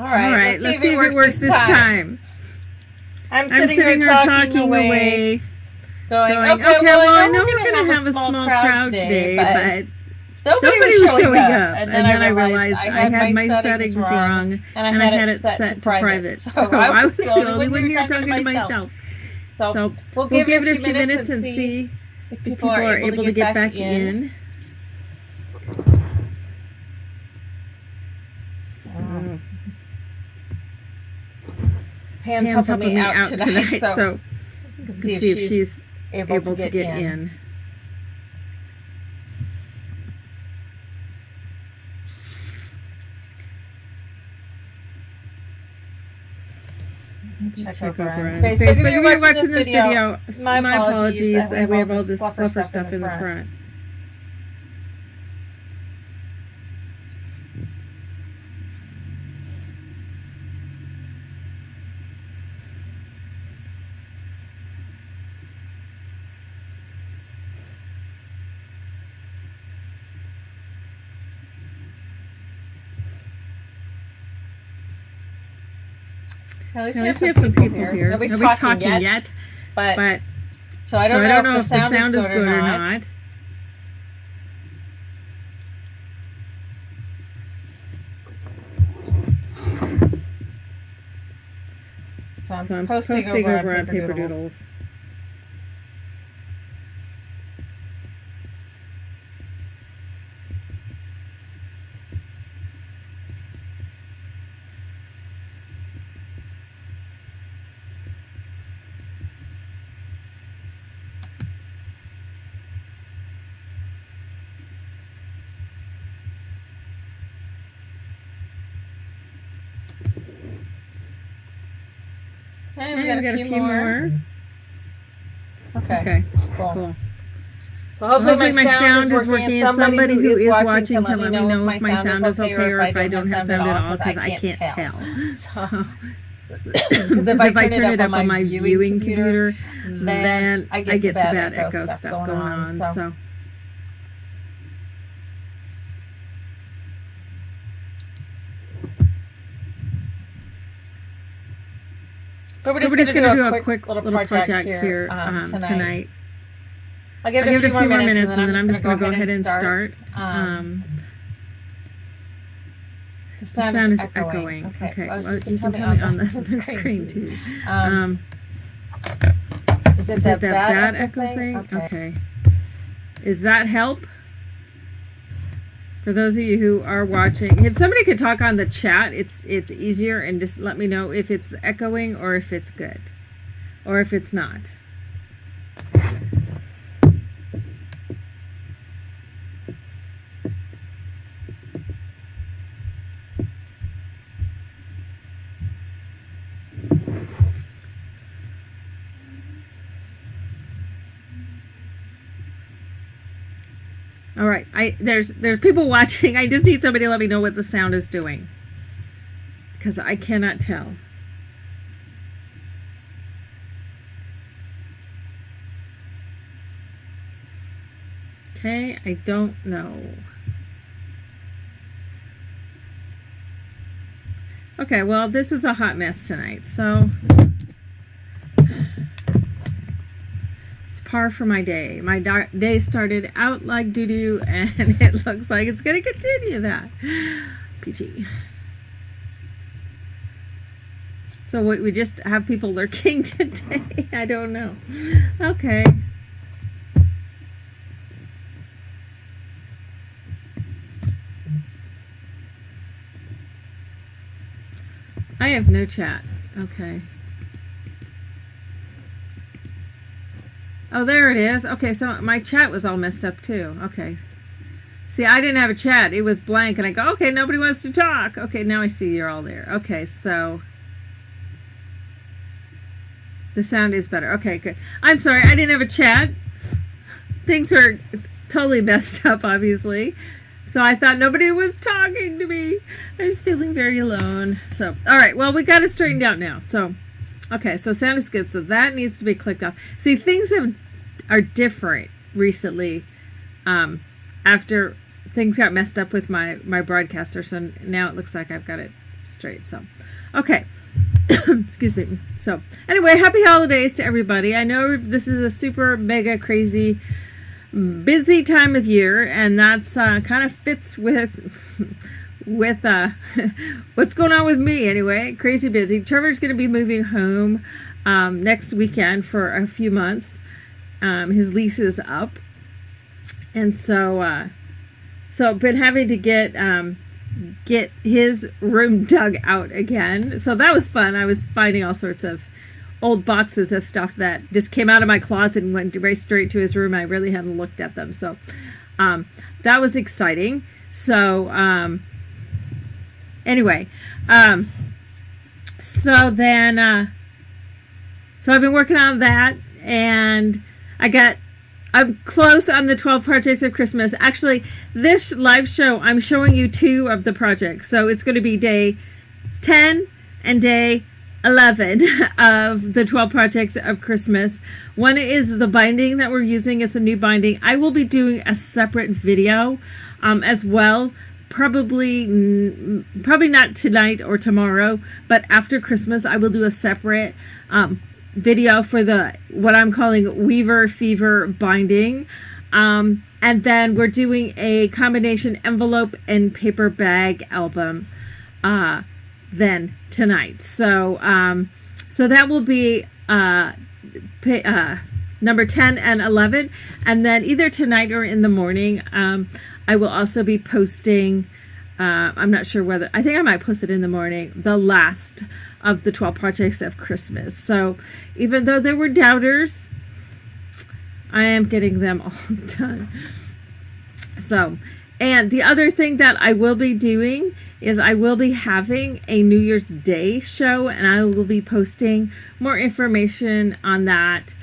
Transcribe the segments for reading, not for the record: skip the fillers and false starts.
All right. Let's see if it works this time. I'm sitting here talking away. Going, okay, well, I know we're going to have a small crowd today, but nobody was showing up. And then I realized I had my settings wrong, and I had it set to private. So I was the only one here talking to myself. So we'll give it a few minutes and see if people are able to get back in. Pam's helping me out tonight, so see if she's able to get in. Check over on Facebook. If you're watching this video, my apologies. We have all this fluffer stuff in the front. At least we have some people here. Nobody's talking yet, but so I don't know if the sound is good or not. So I'm posting over on Paper Doodles. Okay, we got a few more. Okay, cool. So hopefully my sound is working. Somebody who is watching can let me know if my sound is okay or if I don't have sound at all, because I can't tell. Because if I turn it up on my viewing computer, then I get the bad echo stuff going on. So. But we're just going to do a quick little project here tonight. I'll give it a few more minutes, and then I'm just going to go ahead and start. The sound is echoing. Okay, well, you can tell me on the screen, too. Is it that bad echo thing? Okay. Is that help? For those of you who are watching, if somebody could talk on the chat, it's easier, and just let me know if it's echoing or if it's good or if it's not. All right, there's people watching. I just need somebody to let me know what the sound is doing, because I cannot tell. Okay, I don't know. Okay, well, this is a hot mess tonight, so par for my day. My day started out like doo-doo, and it looks like it's going to continue that. PG. So we just have people lurking today? I don't know. Okay. I have no chat. Okay. Oh, there it is. Okay, so my chat was all messed up too. Okay. See, I didn't have a chat. It was blank, and I go, okay, nobody wants to talk. Okay, now I see you're all there. Okay, so the sound is better. Okay, good. I'm sorry, I didn't have a chat. Things were totally messed up, obviously. So I thought nobody was talking to me. I was feeling very alone. So, all right, well, we got it straightened out now. So, okay, so sound is good. So that needs to be clicked off. See, things are different recently after things got messed up with my broadcaster. So now it looks like I've got it straight. So, okay. Excuse me. So, anyway, happy holidays to everybody. I know this is a super mega crazy busy time of year, and that's kind of fits with what's going on with me anyway. Crazy busy. Trevor's going to be moving home next weekend for a few months. His lease is up, and so been having to get his room dug out again. So that was fun. I was finding all sorts of old boxes of stuff that just came out of my closet and went right straight to his room. I really hadn't looked at them. So that was exciting. So anyway, so I've been working on that, and I'm close on the 12 projects of Christmas. Actually, this live show, I'm showing you 2 of the projects. So it's going to be day 10 and day 11 of the 12 projects of Christmas. One is the binding that we're using. It's a new binding. I will be doing a separate video as well. Probably not tonight or tomorrow, but after Christmas, I will do a separate video for what I'm calling Weaver Fever binding, and then we're doing a combination envelope and paper bag album then tonight. So that will be number 10 and 11, and then either tonight or in the morning I will also be posting, I'm not sure whether, I think I might post it in the morning, the last of the 12 projects of Christmas. So even though there were doubters, I am getting them all done. So, and the other thing that I will be doing is I will be having a New Year's Day show, and I will be posting more information on that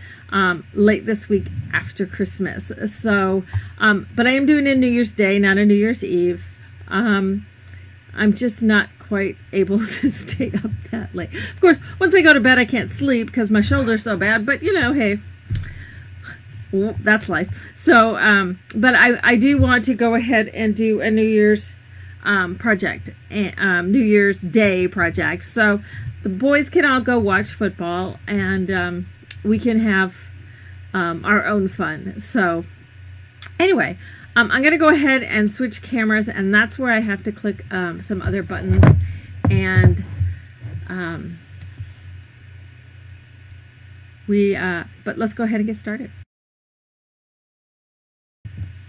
late this week after Christmas. So, but I am doing a New Year's Day, not a New Year's Eve. I'm just not quite able to stay up that late. Of course, once I go to bed, I can't sleep because my shoulder's so bad, but you know, hey, that's life. So, but I do want to go ahead and do a New Year's project, New Year's Day project. So the boys can all go watch football, and we can have our own fun. So anyway, I'm going to go ahead and switch cameras, and that's where I have to click some other buttons. And but let's go ahead and get started.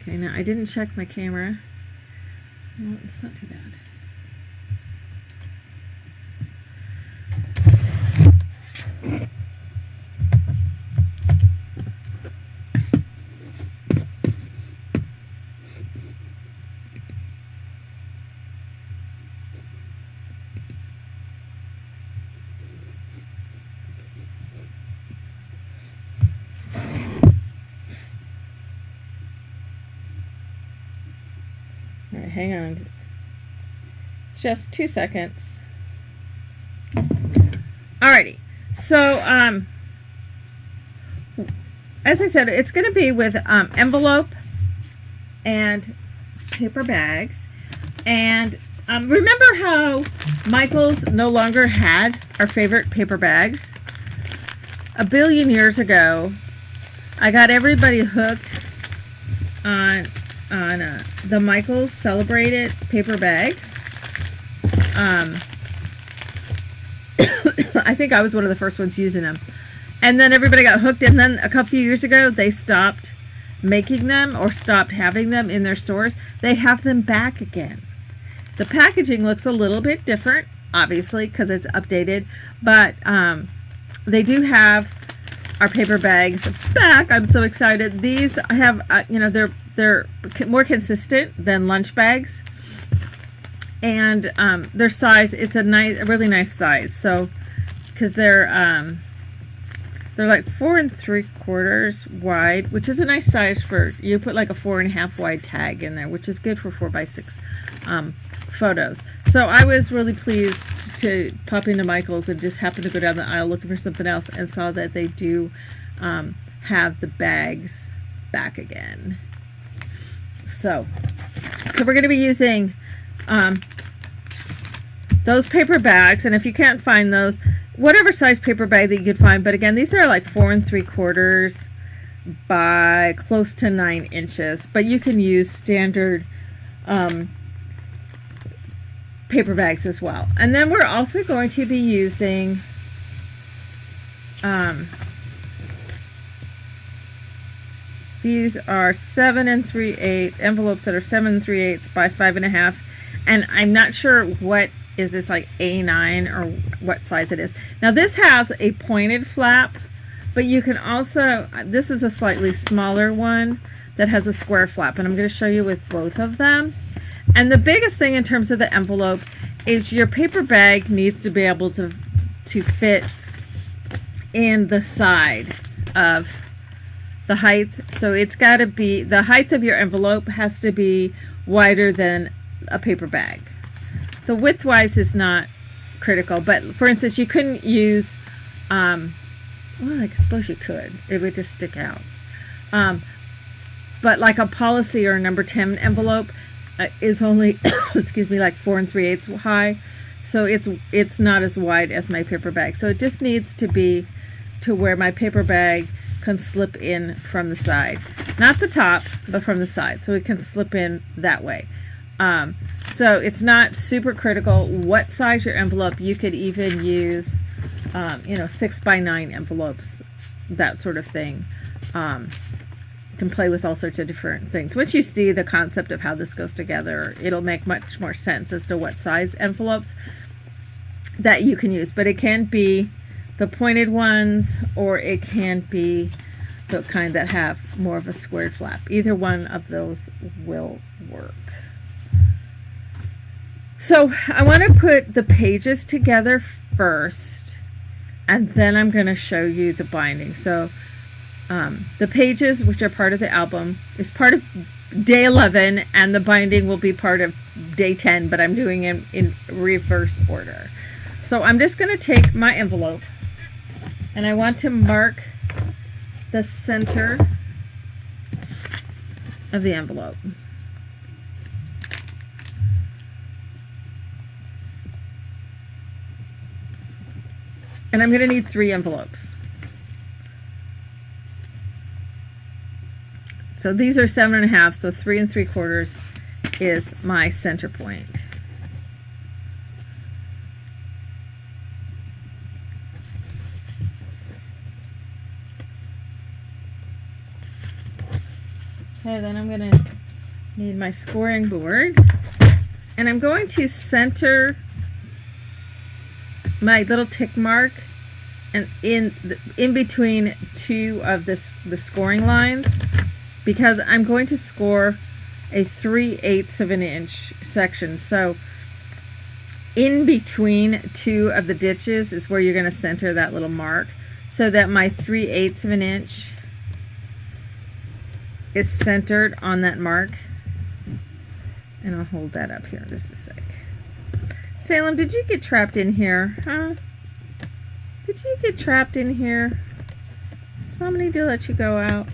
Okay, now I didn't check my camera. Well, it's not too bad. All right, hang on. Just 2 seconds. Alrighty. So, as I said, it's going to be with envelope and paper bags. And remember how Michael's no longer had our favorite paper bags? A billion years ago, I got everybody hooked on the Michael's Celebrated paper bags. I think I was one of the first ones using them. And then everybody got hooked, and then a few years ago, they stopped making them or stopped having them in their stores. They have them back again. The packaging looks a little bit different, obviously, because it's updated, but they do have our paper bags back. I'm so excited. These have, they're more consistent than lunch bags, and their size, it's a really nice size. So, because they're like 4 3/4 wide, which is a nice size for, you put like a 4 1/2 wide tag in there, which is good for 4x6 photos. So I was really pleased to pop into Michael's and just happened to go down the aisle looking for something else and saw that they do have the bags back again. So we're going to be using those paper bags, and if you can't find those, whatever size paper bag that you could find, but again, these are like 4 3/4 by close to 9 inches, but you can use standard paper bags as well. And then we're also going to be using these are 7 3/8 envelopes that are 7 3/8 by 5.5, and I'm not sure what is this, like A9 or what size it is. Now this has a pointed flap, but you can also, this is a slightly smaller one that has a square flap, and I'm going to show you with both of them. And the biggest thing in terms of the envelope is your paper bag needs to be able to fit in the side of the height. So it's got to be, the height of your envelope has to be wider than a paper bag. The width-wise is not critical, but for instance, you couldn't use, well, I suppose you could. It would just stick out. But like a policy or a number 10 envelope is only, excuse me, like 4 3/8 high. So it's not as wide as my paper bag. So it just needs to be to where my paper bag can slip in from the side. Not the top, but from the side. So it can slip in that way. So it's not super critical what size your envelope. You could even use, 6 by 9 envelopes, that sort of thing. You can play with all sorts of different things. Once you see the concept of how this goes together, it'll make much more sense as to what size envelopes that you can use. But it can be the pointed ones, or it can be the kind that have more of a squared flap. Either one of those will work. So I want to put the pages together first, and then I'm going to show you the binding. So the pages, which are part of the album, is part of day 11, and the binding will be part of day 10, but I'm doing it in reverse order. So I'm just going to take my envelope, and I want to mark the center of the envelope. And I'm going to need 3 envelopes. So these are 7.5, so 3 3/4 is my center point. Okay, then I'm going to need my scoring board, and I'm going to center my little tick mark and in between 2 of the scoring lines, because I'm going to score a 3/8 of an inch section. So in between 2 of the ditches is where you're going to center that little mark, so that my 3/8 of an inch is centered on that mark. And I'll hold that up here just a sec. Salem, did you get trapped in here? Huh? Did you get trapped in here? Does Mom need to let you go out?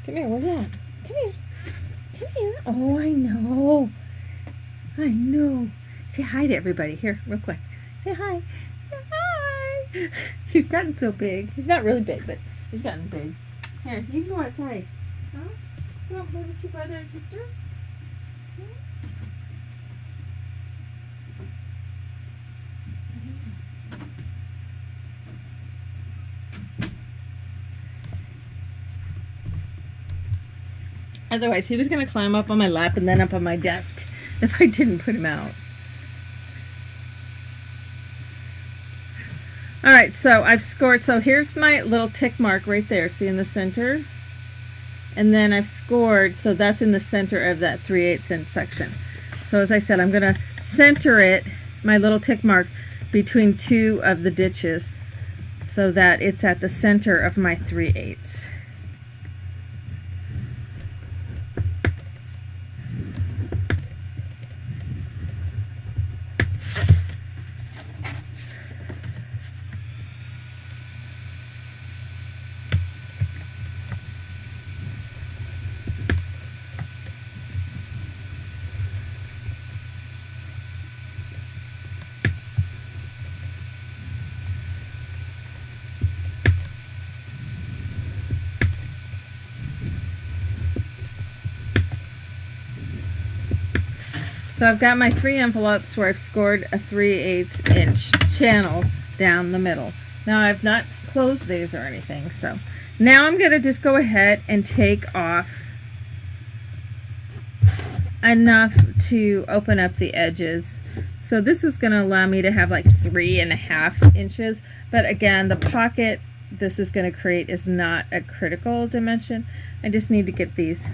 Come here, where you at? Come here. Come here. Oh, I know. I know. Say hi to everybody. Here, real quick. Say hi. Say hi. He's gotten so big. He's not really big, but he's gotten big. Here, you can go outside. Huh? You want to play with your brother and sister? Otherwise, he was going to climb up on my lap and then up on my desk if I didn't put him out. All right, so I've scored. So here's my little tick mark right there. See in the center? And then I've scored, so that's in the center of that 3/8 inch section. So as I said, I'm going to center it, my little tick mark, between 2 of the ditches so that it's at the center of my 3/8. So I've got my 3 envelopes where I've scored a 3/8 inch channel down the middle. Now I've not closed these or anything, so now I'm going to just go ahead and take off enough to open up the edges. So this is going to allow me to have like 3.5 inches, but again, the pocket this is going to create is not a critical dimension. I just need to get these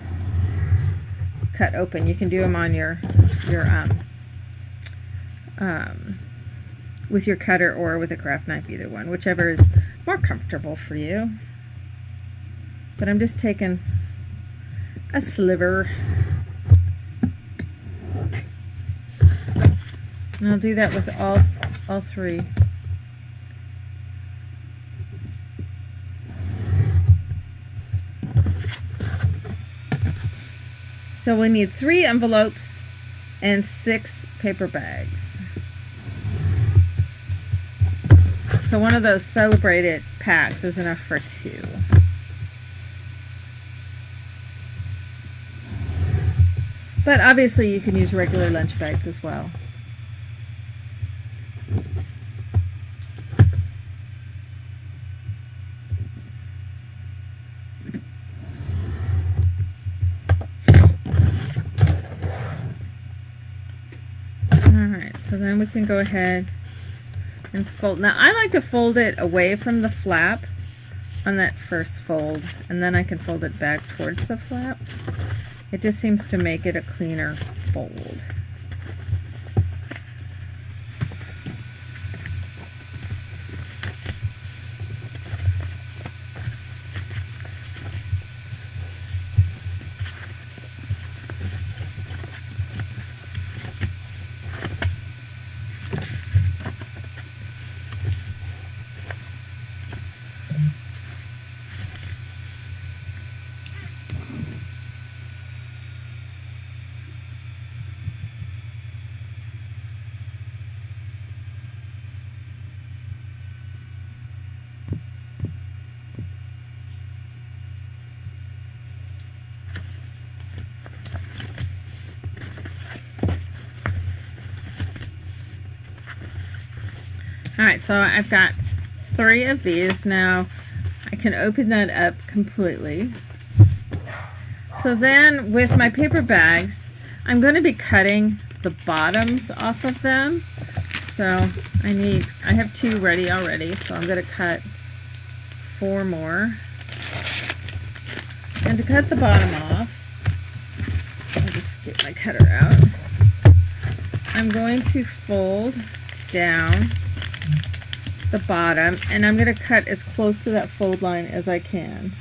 cut open. You can do them on your with your cutter or with a craft knife, either one, whichever is more comfortable for you. But I'm just taking a sliver, and I'll do that with all 3. So we need 3 envelopes and 6 paper bags. So one of those celebrated packs is enough for 2. But obviously you can use regular lunch bags as well. So then we can go ahead and fold. Now I like to fold it away from the flap on that first fold, and then I can fold it back towards the flap. It just seems to make it a cleaner fold. Alright, so I've got 3 of these. Now I can open that up completely. So then with my paper bags, I'm going to be cutting the bottoms off of them. So I have 2 ready already, so I'm going to cut 4 more. And to cut the bottom off, I'll just get my cutter out. I'm going to fold down the bottom, and I'm going to cut as close to that fold line as I can.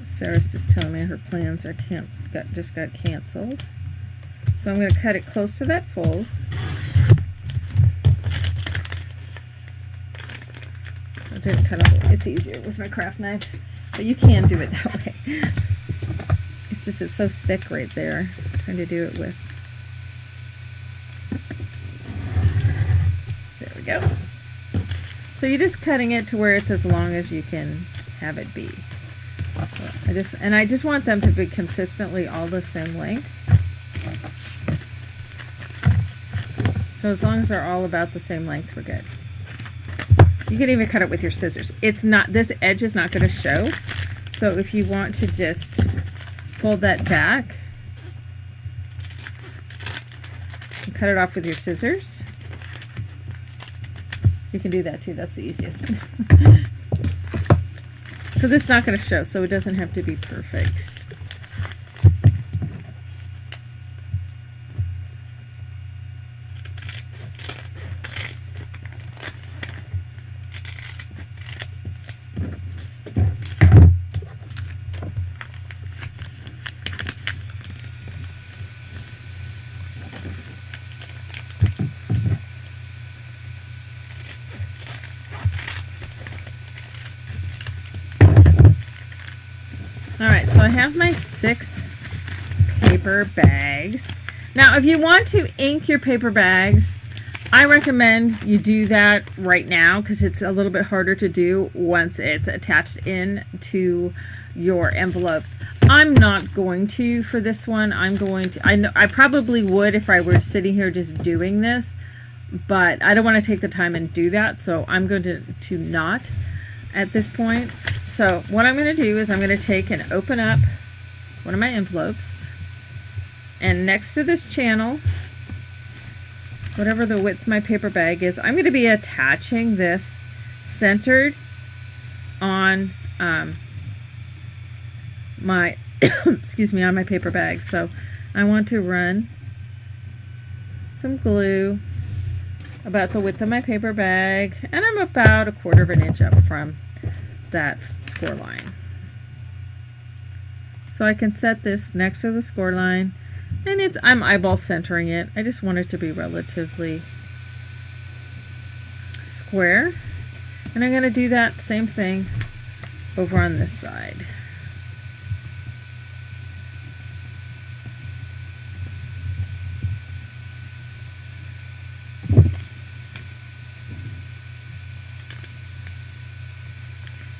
Sarah's just telling me her plans are just got canceled. So I'm going to cut it close to that fold. I didn't cut all the way. It's easier with my craft knife, but you can do it that way. It's just it's so thick right there. I'm trying to do it with. There we go. So you're just cutting it to where it's as long as you can have it be. So I just want them to be consistently all the same length. So as long as they're all about the same length, we're good. You can even cut it with your scissors. This edge is not going to show. So if you want to just fold that back and cut it off with your scissors, you can do that too. That's the easiest. Because it's not going to show, so it doesn't have to be perfect. Alright, so I have my 6 paper bags. Now, if you want to ink your paper bags, I recommend you do that right now because it's a little bit harder to do once it's attached in to your envelopes. I'm not going to for this one. I probably would if I were sitting here just doing this, but I don't want to take the time and do that, so I'm going to not at this point. So what I'm going to do is I'm going to take and open up one of my envelopes, and next to this channel, whatever the width of my paper bag is, I'm going to be attaching this centered on my excuse me, on my paper bag. So I want to run some glue about the width of my paper bag, and I'm about 1/4 of an inch up from that score line. So I can set this next to the score line, and I'm eyeball centering it. I just want it to be relatively square, and I'm going to do that same thing over on this side.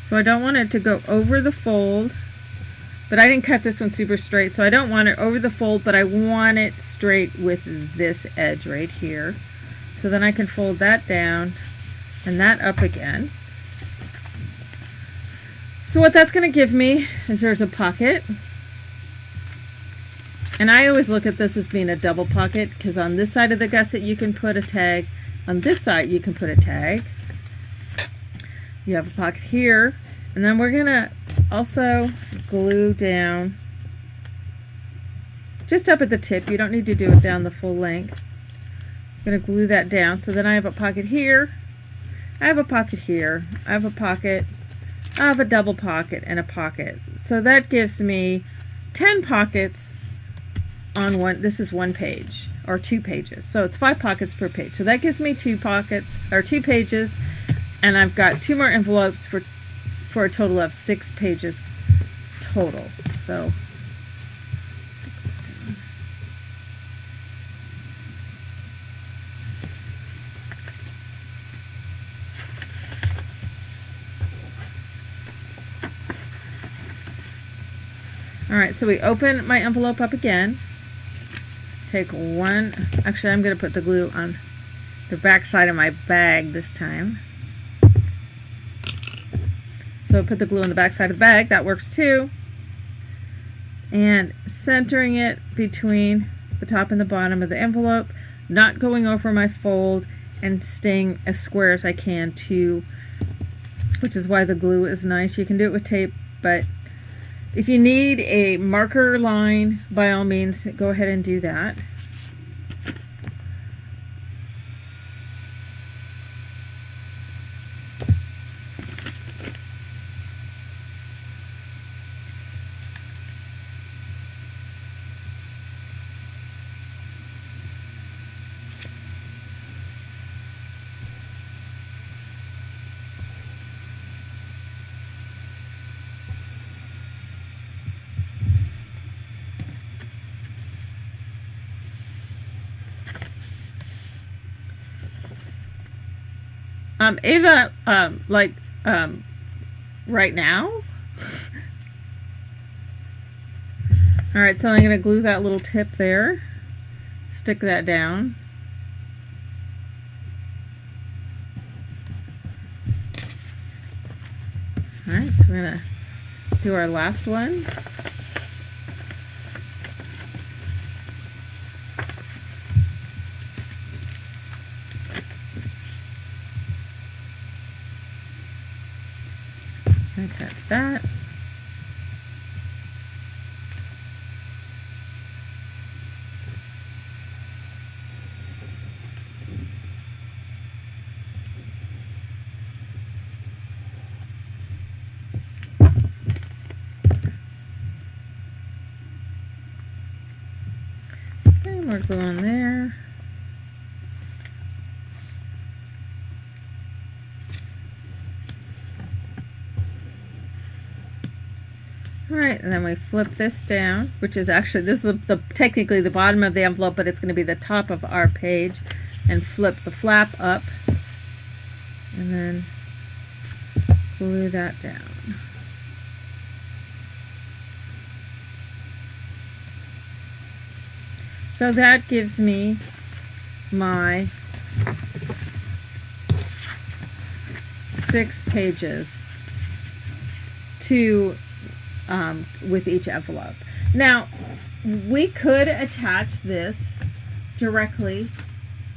So I don't want it to go over the fold, but I didn't cut this one super straight, so I don't want it over the fold, but I want it straight with this edge right here. So then I can fold that down and that up again. So what that's going to give me is there's a pocket. And I always look at this as being a double pocket, because on this side of the gusset you can put a tag, on this side you can put a tag. You have a pocket here, and then we're gonna also glue down just up at the tip. You don't need to do it down the full length. I'm gonna glue that down, so then I have a pocket here, I have a pocket here, I have a pocket, I have a double pocket and a pocket. So that gives me 10 pockets on one. This is one page or 2 pages, so it's 5 pockets per page. So that gives me 2 pockets or 2 pages. And I've got 2 more envelopes for a total of 6 pages total. So stick that down. All right, so we open my envelope up again. Take one. Actually, I'm going to put the glue on the back side of my bag this time. So put the glue on the back side of the bag, that works too. And centering it between the top and the bottom of the envelope, not going over my fold, and staying as square as I can too, which is why the glue is nice. You can do it with tape, but if you need a marker line, by all means, go ahead and do that. Ava, right now? All right, so I'm going to glue that little tip there, stick that down. All right, so we're going to do our last one. Attach that. Okay, more glue on there. All right, and then we flip this down, which is actually, this is technically the bottom of the envelope, but it's going to be the top of our page, and flip the flap up, and then glue that down. So that gives me my 6 pages to with each envelope. Now, we could attach this directly.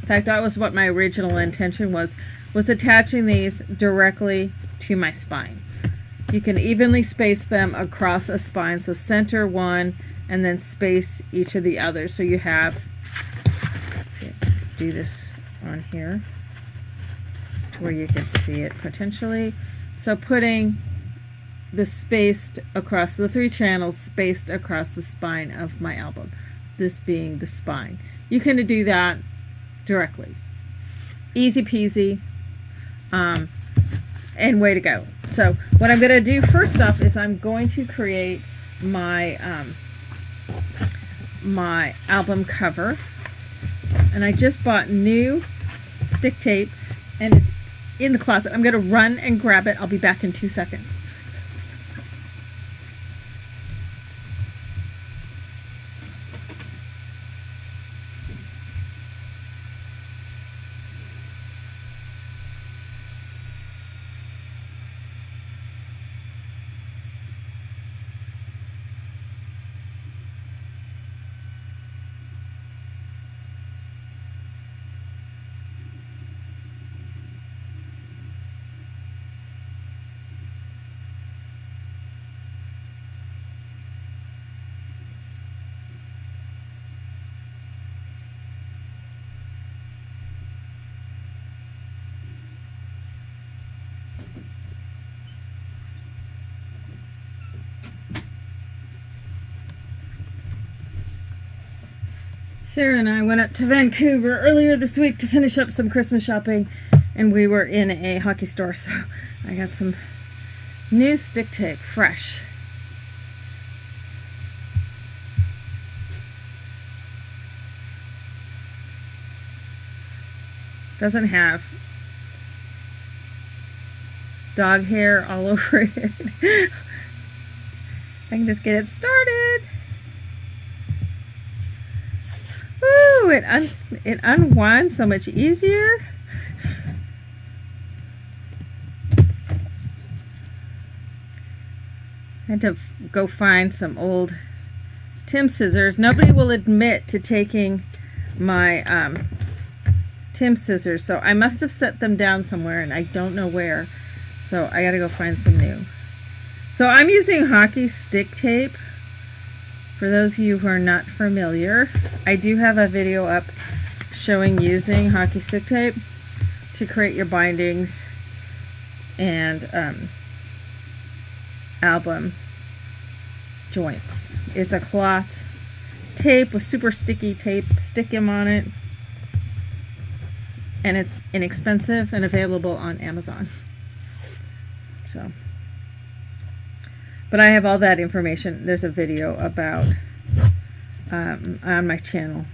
In fact, that was what my original intention was attaching these directly to my spine. You can evenly space them across a spine, so center one and then space each of the others. So you have, let's see, do this on here to where you can see it potentially. So putting the spaced across the 3 channels, spaced across the spine of my album, this being the spine. You can do that directly. Easy peasy, and way to go. So what I'm going to do first off is I'm going to create my my album cover, and I just bought new stick tape and it's in the closet. I'm going to run and grab it. I'll be back in 2 seconds. Sarah and I went up to Vancouver earlier this week to finish up some Christmas shopping, and we were in a hockey store, so I got some new stick tape, fresh. Doesn't have dog hair all over it. I can just get it started. Woo! It unwinds so much easier. I had to go find some old Tim scissors. Nobody will admit to taking my Tim scissors, so I must have set them down somewhere and I don't know where. So I gotta go find some new. So I'm using hockey stick tape. For those of you who are not familiar, I do have a video up showing using hockey stick tape to create your bindings and album joints. It's a cloth tape with super sticky tape stickum on it, and it's inexpensive and available on Amazon. So, but I have all that information. There's a video about on my channel.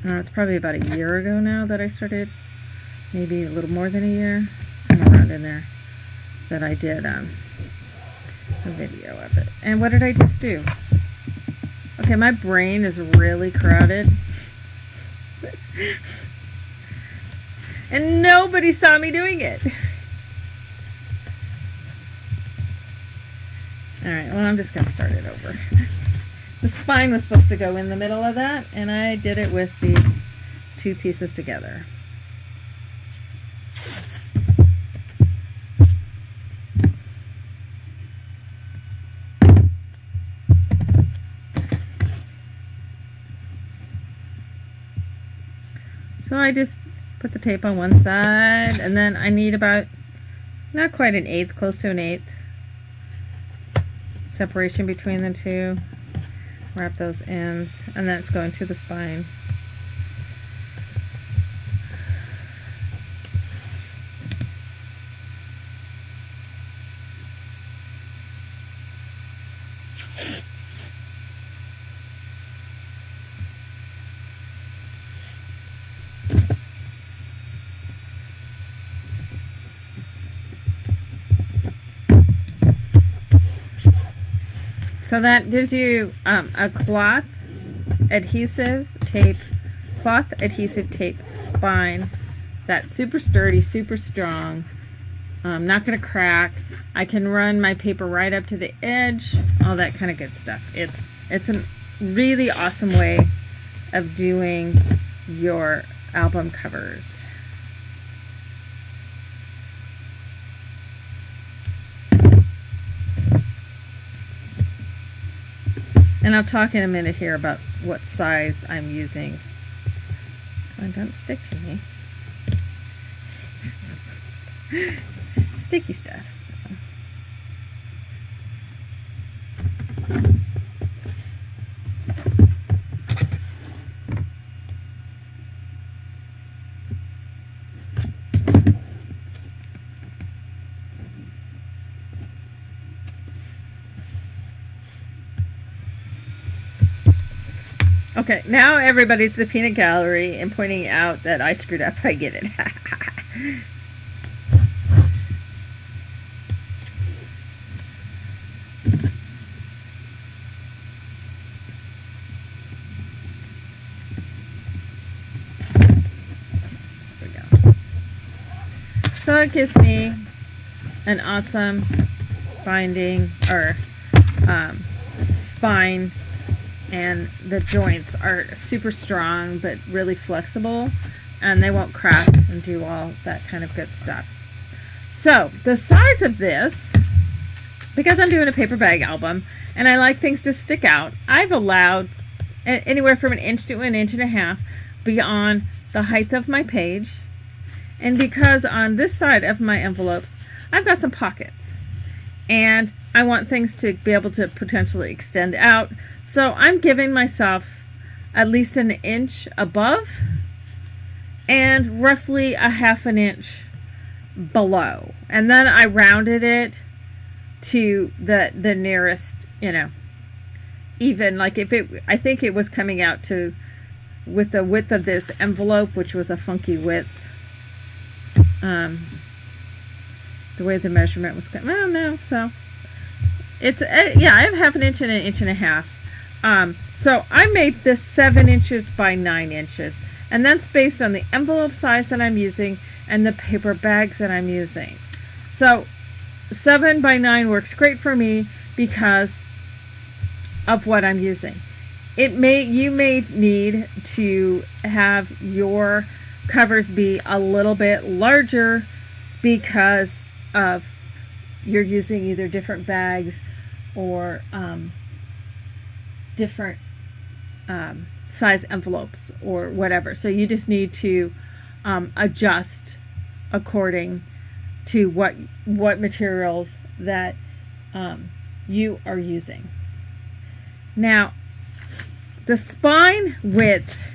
It's probably about a year ago now that I started, maybe a little more than a year, somewhere around in there, that I did a video of it. And what did I just do? Okay, my brain is really crowded. And nobody saw me doing it. Alright, well, I'm just going to start it over. The spine was supposed to go in the middle of that, and I did it with the 2 pieces together. So I just put the tape on one side, and then I need about, not quite an eighth, close to an eighth separation between the two. Wrap those ends, and then it's going to the spine. So that gives you a cloth adhesive tape spine that's super sturdy, super strong, not going to crack. I can run my paper right up to the edge, all that kind of good stuff. It's a really awesome way of doing your album covers. And I'll talk in a minute here about what size I'm using. Come on, don't stick to me. Sticky stuff. Okay, now everybody's the peanut gallery and pointing out that I screwed up. I get it. There we go. So it gives me an awesome binding or spine. And the joints are super strong but really flexible, and they won't crack and do all that kind of good stuff. So the size of this, because I'm doing a paper bag album and I like things to stick out, I've allowed anywhere from 1 inch to 1.5 inches beyond the height of my page. And because on this side of my envelopes I've got some pockets and I want things to be able to potentially extend out, so I'm giving myself at least 1 inch above and roughly 1/2 inch below. And then I rounded it to the nearest, even, like if it, I think it was coming out to, with the width of this envelope, which was a funky width, the way the measurement was coming, I don't know, so it's, yeah, I have 1/2 inch and 1.5 inches. So I made this 7 inches by 9 inches, and that's based on the envelope size that I'm using and the paper bags that I'm using. So 7 by 9 works great for me because of what I'm using. You may need to have your covers be a little bit larger because of you're using either different bags or different size envelopes or whatever. So you just need to adjust according to what materials that you are using. Now, the spine width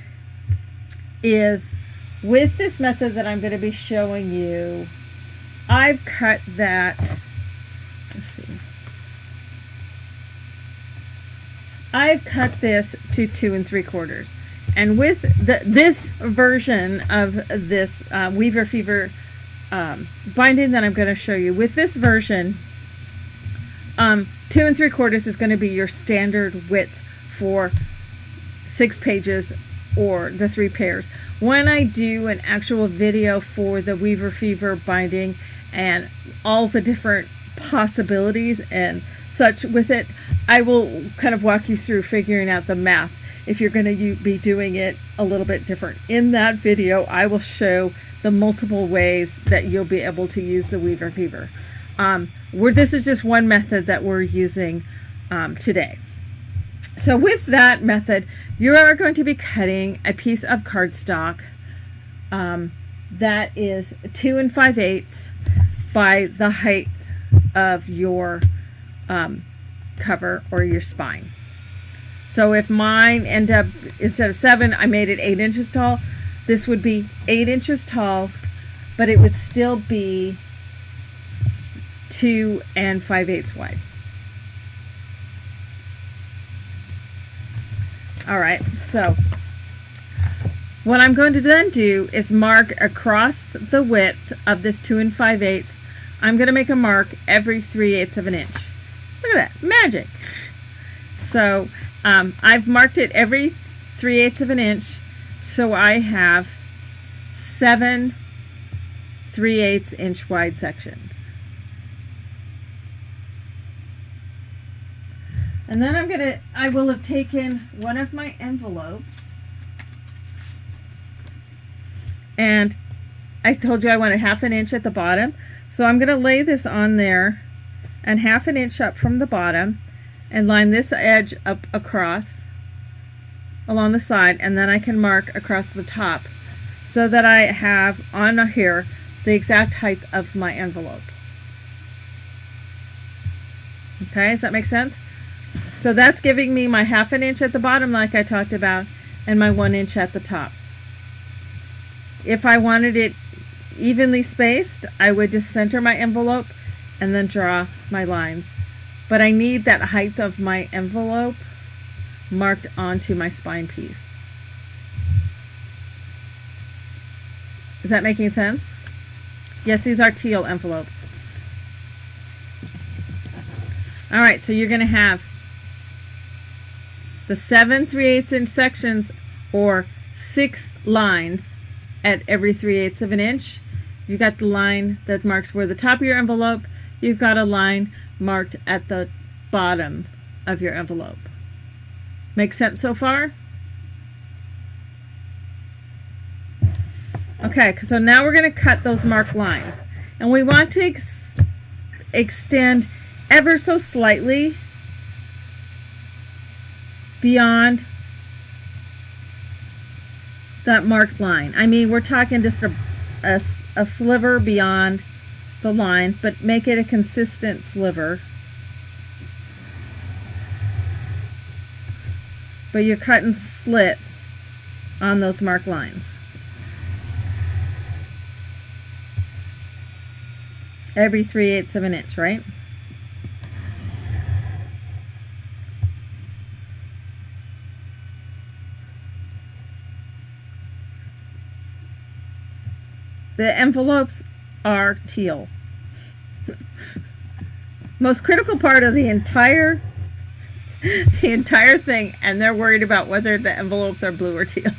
is, with this method that I'm going to be showing you, I've cut that, let's see, I've cut this to 2 3/4. And with this version of this Weaver Fever binding that I'm going to show you, with this version, 2 3/4 is going to be your standard width for 6 pages or the 3 pairs. When I do an actual video for the Weaver Fever binding and all the different possibilities and such with it, I will kind of walk you through figuring out the math if you're going to be doing it a little bit different. In that video, I will show the multiple ways that you'll be able to use the Weaver Fever. This is just one method that we're using today. So with that method, you are going to be cutting a piece of cardstock that is 2 5/8 by the height of your cover or your spine. So if mine end up, instead of 7, I made it 8 inches tall, this would be 8 inches tall, but it would still be 2 5/8 wide. All right, so what I'm going to then do is mark across the width of this 2 5/8. I'm going to make a mark every 3/8 of an inch. Look at that, magic. So I've marked it every 3/8 of an inch, so I have 7 3/8 inch wide sections. And then I will have taken one of my envelopes, and I told you I wanted 1/2 inch at the bottom, so I'm going to lay this on there and 1/2 inch up from the bottom and line this edge up across along the side, and then I can mark across the top so that I have on here the exact height of my envelope. Okay, does that make sense? So that's giving me my 1/2 inch at the bottom like I talked about, and my 1 inch at the top. If I wanted it evenly spaced, I would just center my envelope and then draw my lines. But I need that height of my envelope marked onto my spine piece. Is that making sense? Yes, these are teal envelopes. All right, so you're going to have the 7 3/8 inch sections, or 6 lines at every 3/8 of an inch. You got the line that marks where the top of your envelope. You've got a line marked at the bottom of your envelope. Make sense so far? Okay, so now we're going to cut those marked lines. And we want to extend ever so slightly beyond that marked line. I mean, we're talking just a sliver beyond the line, but make it a consistent sliver. But you're cutting slits on those marked lines. Every 3/8 of an inch, right? The envelopes are teal. Most critical part of the entire thing, and they're worried about whether the envelopes are blue or teal.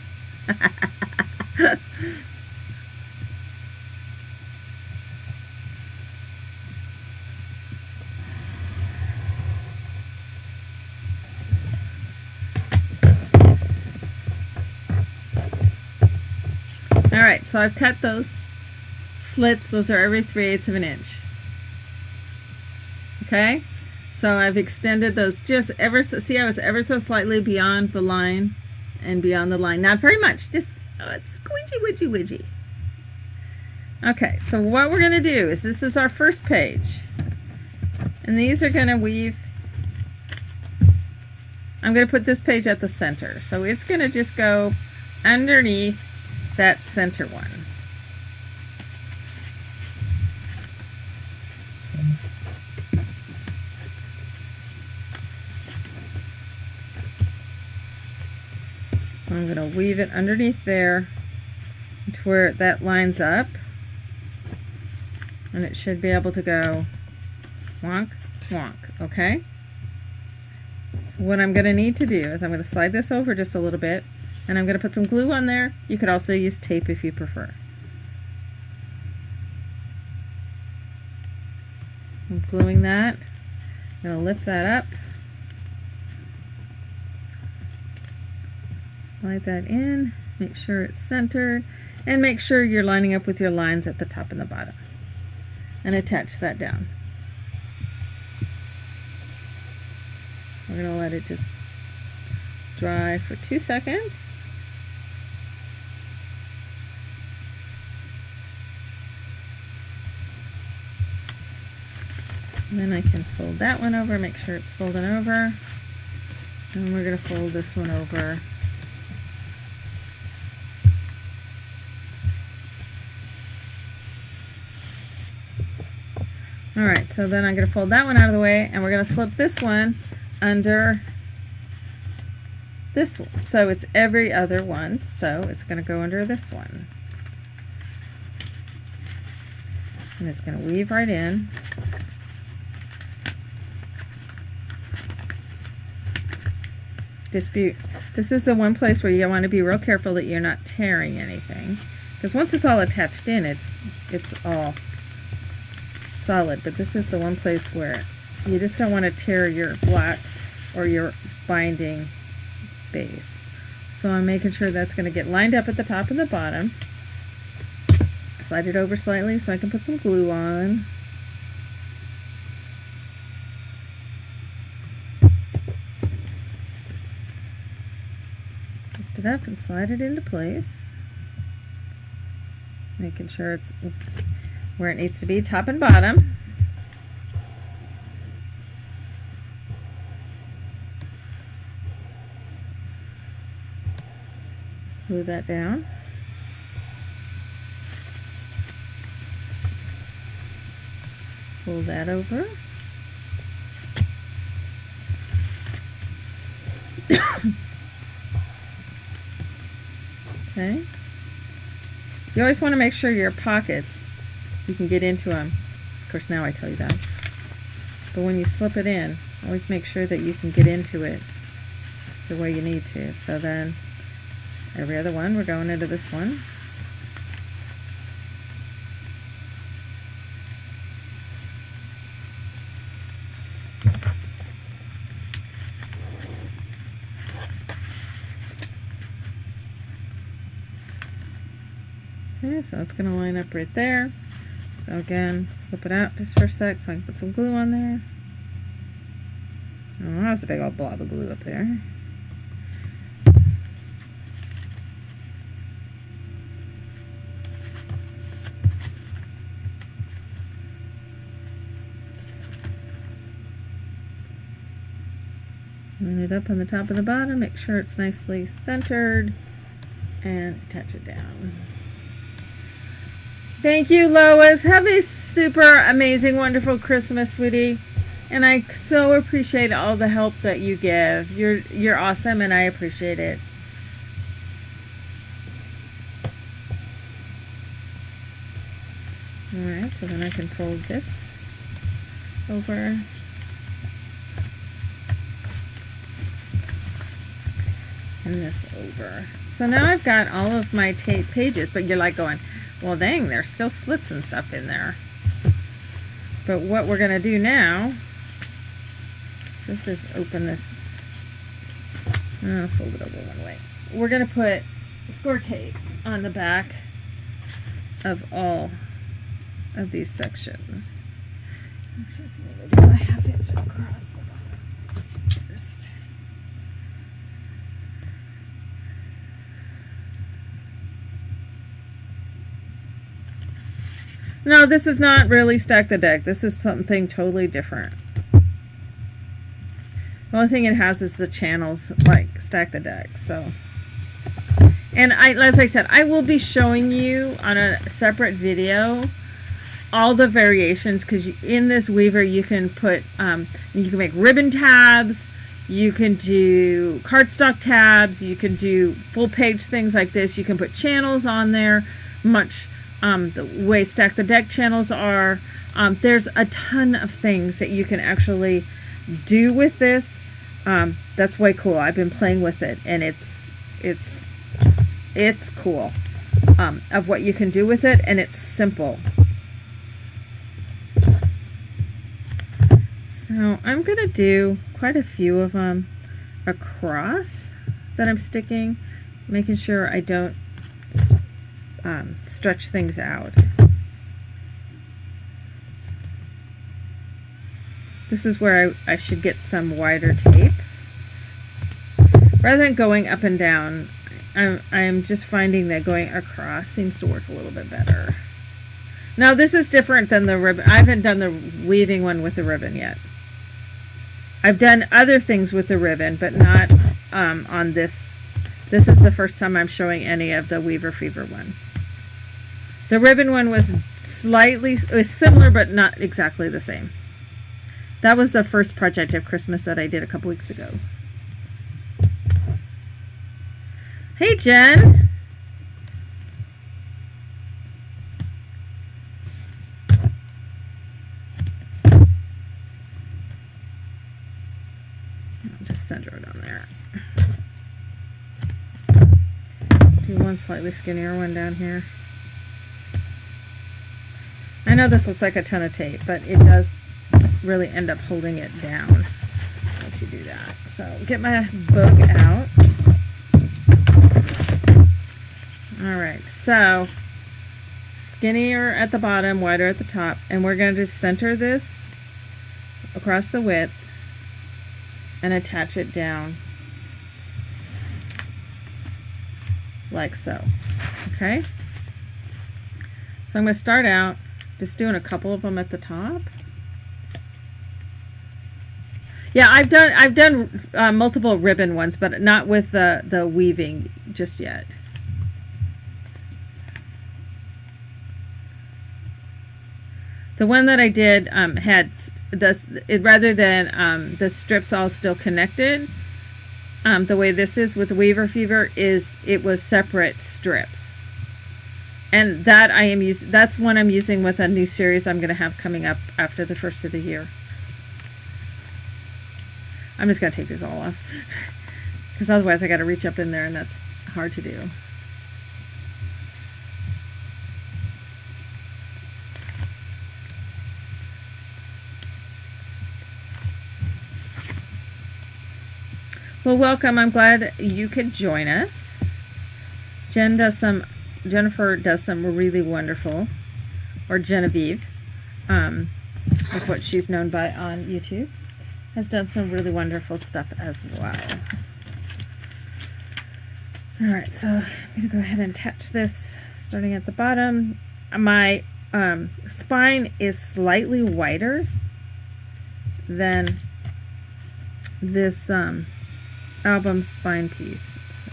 All right, so I've cut those slits. Those are every 3/8 of an inch. Okay, so I've extended those just see how it's ever so slightly beyond the line and beyond the line. Not very much, just it's squidgy widgy. Okay, so what we're going to do is, this is our first page, and these are going to weave. I'm going to put this page at the center, so it's going to just go underneath that center one. So I'm going to weave it underneath there to where that lines up, and it should be able to go wonk, wonk, okay? So what I'm going to need to do is I'm going to slide this over just a little bit, and I'm going to put some glue on there. You could also use tape if you prefer. I'm gluing that. I'm going to lift that up. Slide that in. Make sure it's centered. And make sure you're lining up with your lines at the top and the bottom. And attach that down. We're going to let it just dry for 2 seconds. And then I can fold that one over, make sure it's folded over. And we're going to fold this one over. Alright, so then I'm going to fold that one out of the way, and we're going to slip this one under this one. So it's every other one, so it's going to go under this one. And it's going to weave right in. Dispute. This is the one place where you want to be real careful that you're not tearing anything, because once it's all attached in, it's all solid. But this is the one place where you just don't want to tear your black or your binding base. So I'm making sure that's going to get lined up at the top and the bottom. Slide it over slightly so I can put some glue on. Lift it up and slide it into place. Making sure it's where it needs to be, top and bottom. Glue that down. Fold that over. Okay. You always want to make sure your pockets, you can get into them. Of course, now I tell you that. But when you slip it in, always make sure that you can get into it the way you need to. So then, every other one, we're going into this one. Okay, so that's going to line up right there. So again, slip it out just for a sec so I can put some glue on there. Oh, that's a big old blob of glue up there. Line it up on the top and the bottom, make sure it's nicely centered, and attach it down. Thank you, Lois. Have a super amazing, wonderful Christmas, sweetie. And I so appreciate all the help that you give. You're awesome, and I appreciate it. All right, so then I can fold this over. And this over. So now I've got all of my tape pages, but you're like going, well, dang, there's still slits and stuff in there. But what we're going to do now, let's just open this. Fold it over one way. We're going to put score tape on the back of all of these sections. Actually, I'm going to do a half inch across the bottom first. No, this is not really Stack the Deck. This is something totally different. The only thing it has is the channels like Stack the Deck. So, and as I said, I will be showing you on a separate video all the variations, because in this weaver you can put, you can make ribbon tabs, you can do cardstock tabs, you can do full page things like this. You can put channels on there, much the way Stack the Deck channels are. There's a ton of things that you can actually do with this. That's way cool. I've been playing with it, and it's cool of what you can do with it, and it's simple. So I'm gonna do quite a few of them across that I'm sticking, making sure I don't stretch things out. This is where I should get some wider tape. Rather than going up and down, I'm just finding that going across seems to work a little bit better. Now this is different than the ribbon. I haven't done the weaving one with the ribbon yet. I've done other things with the ribbon, but not on this. This is the first time I'm showing any of the Weaver Fever one. The ribbon one was similar, but not exactly the same. That was the first project of Christmas that I did a couple weeks ago. Hey, Jen. I'll just center it on there. Do one slightly skinnier one down here. I know this looks like a ton of tape, but it does really end up holding it down once you do that. So get my book out. Alright, so skinnier at the bottom, wider at the top, and we're going to just center this across the width and attach it down like so. Okay? So I'm going to start out just doing a couple of them at the top. Yeah, I've done multiple ribbon ones, but not with the weaving just yet. The one that I did had rather than the strips all still connected. The way this is with Weaver Fever is it was separate strips. And that that's one I'm using with a new series I'm going to have coming up after the first of the year. I'm just going to take these all off because otherwise I got to reach up in there and that's hard to do. Well, welcome. I'm glad you could join us. Jennifer does some really wonderful, or Genevieve, is what she's known by on YouTube, has done some really wonderful stuff as well. Alright, so I'm going to go ahead and attach this starting at the bottom. My spine is slightly wider than this album spine piece. So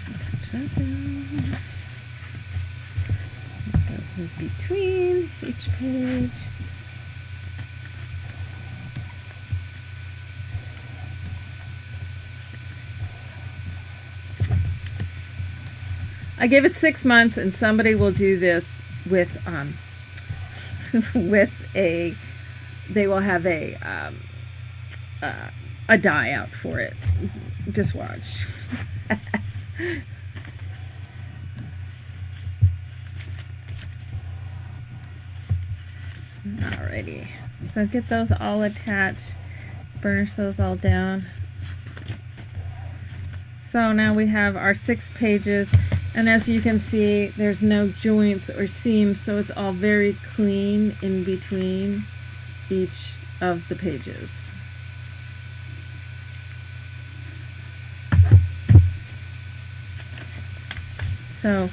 attach that down. Go in between each page. I give it 6 months, and somebody will do this with they will have a die out for it. Just watch. Alrighty, so get those all attached, burnish those all down. So now we have our 6 pages, and as you can see, there's no joints or seams, so it's all very clean in between each of the pages. So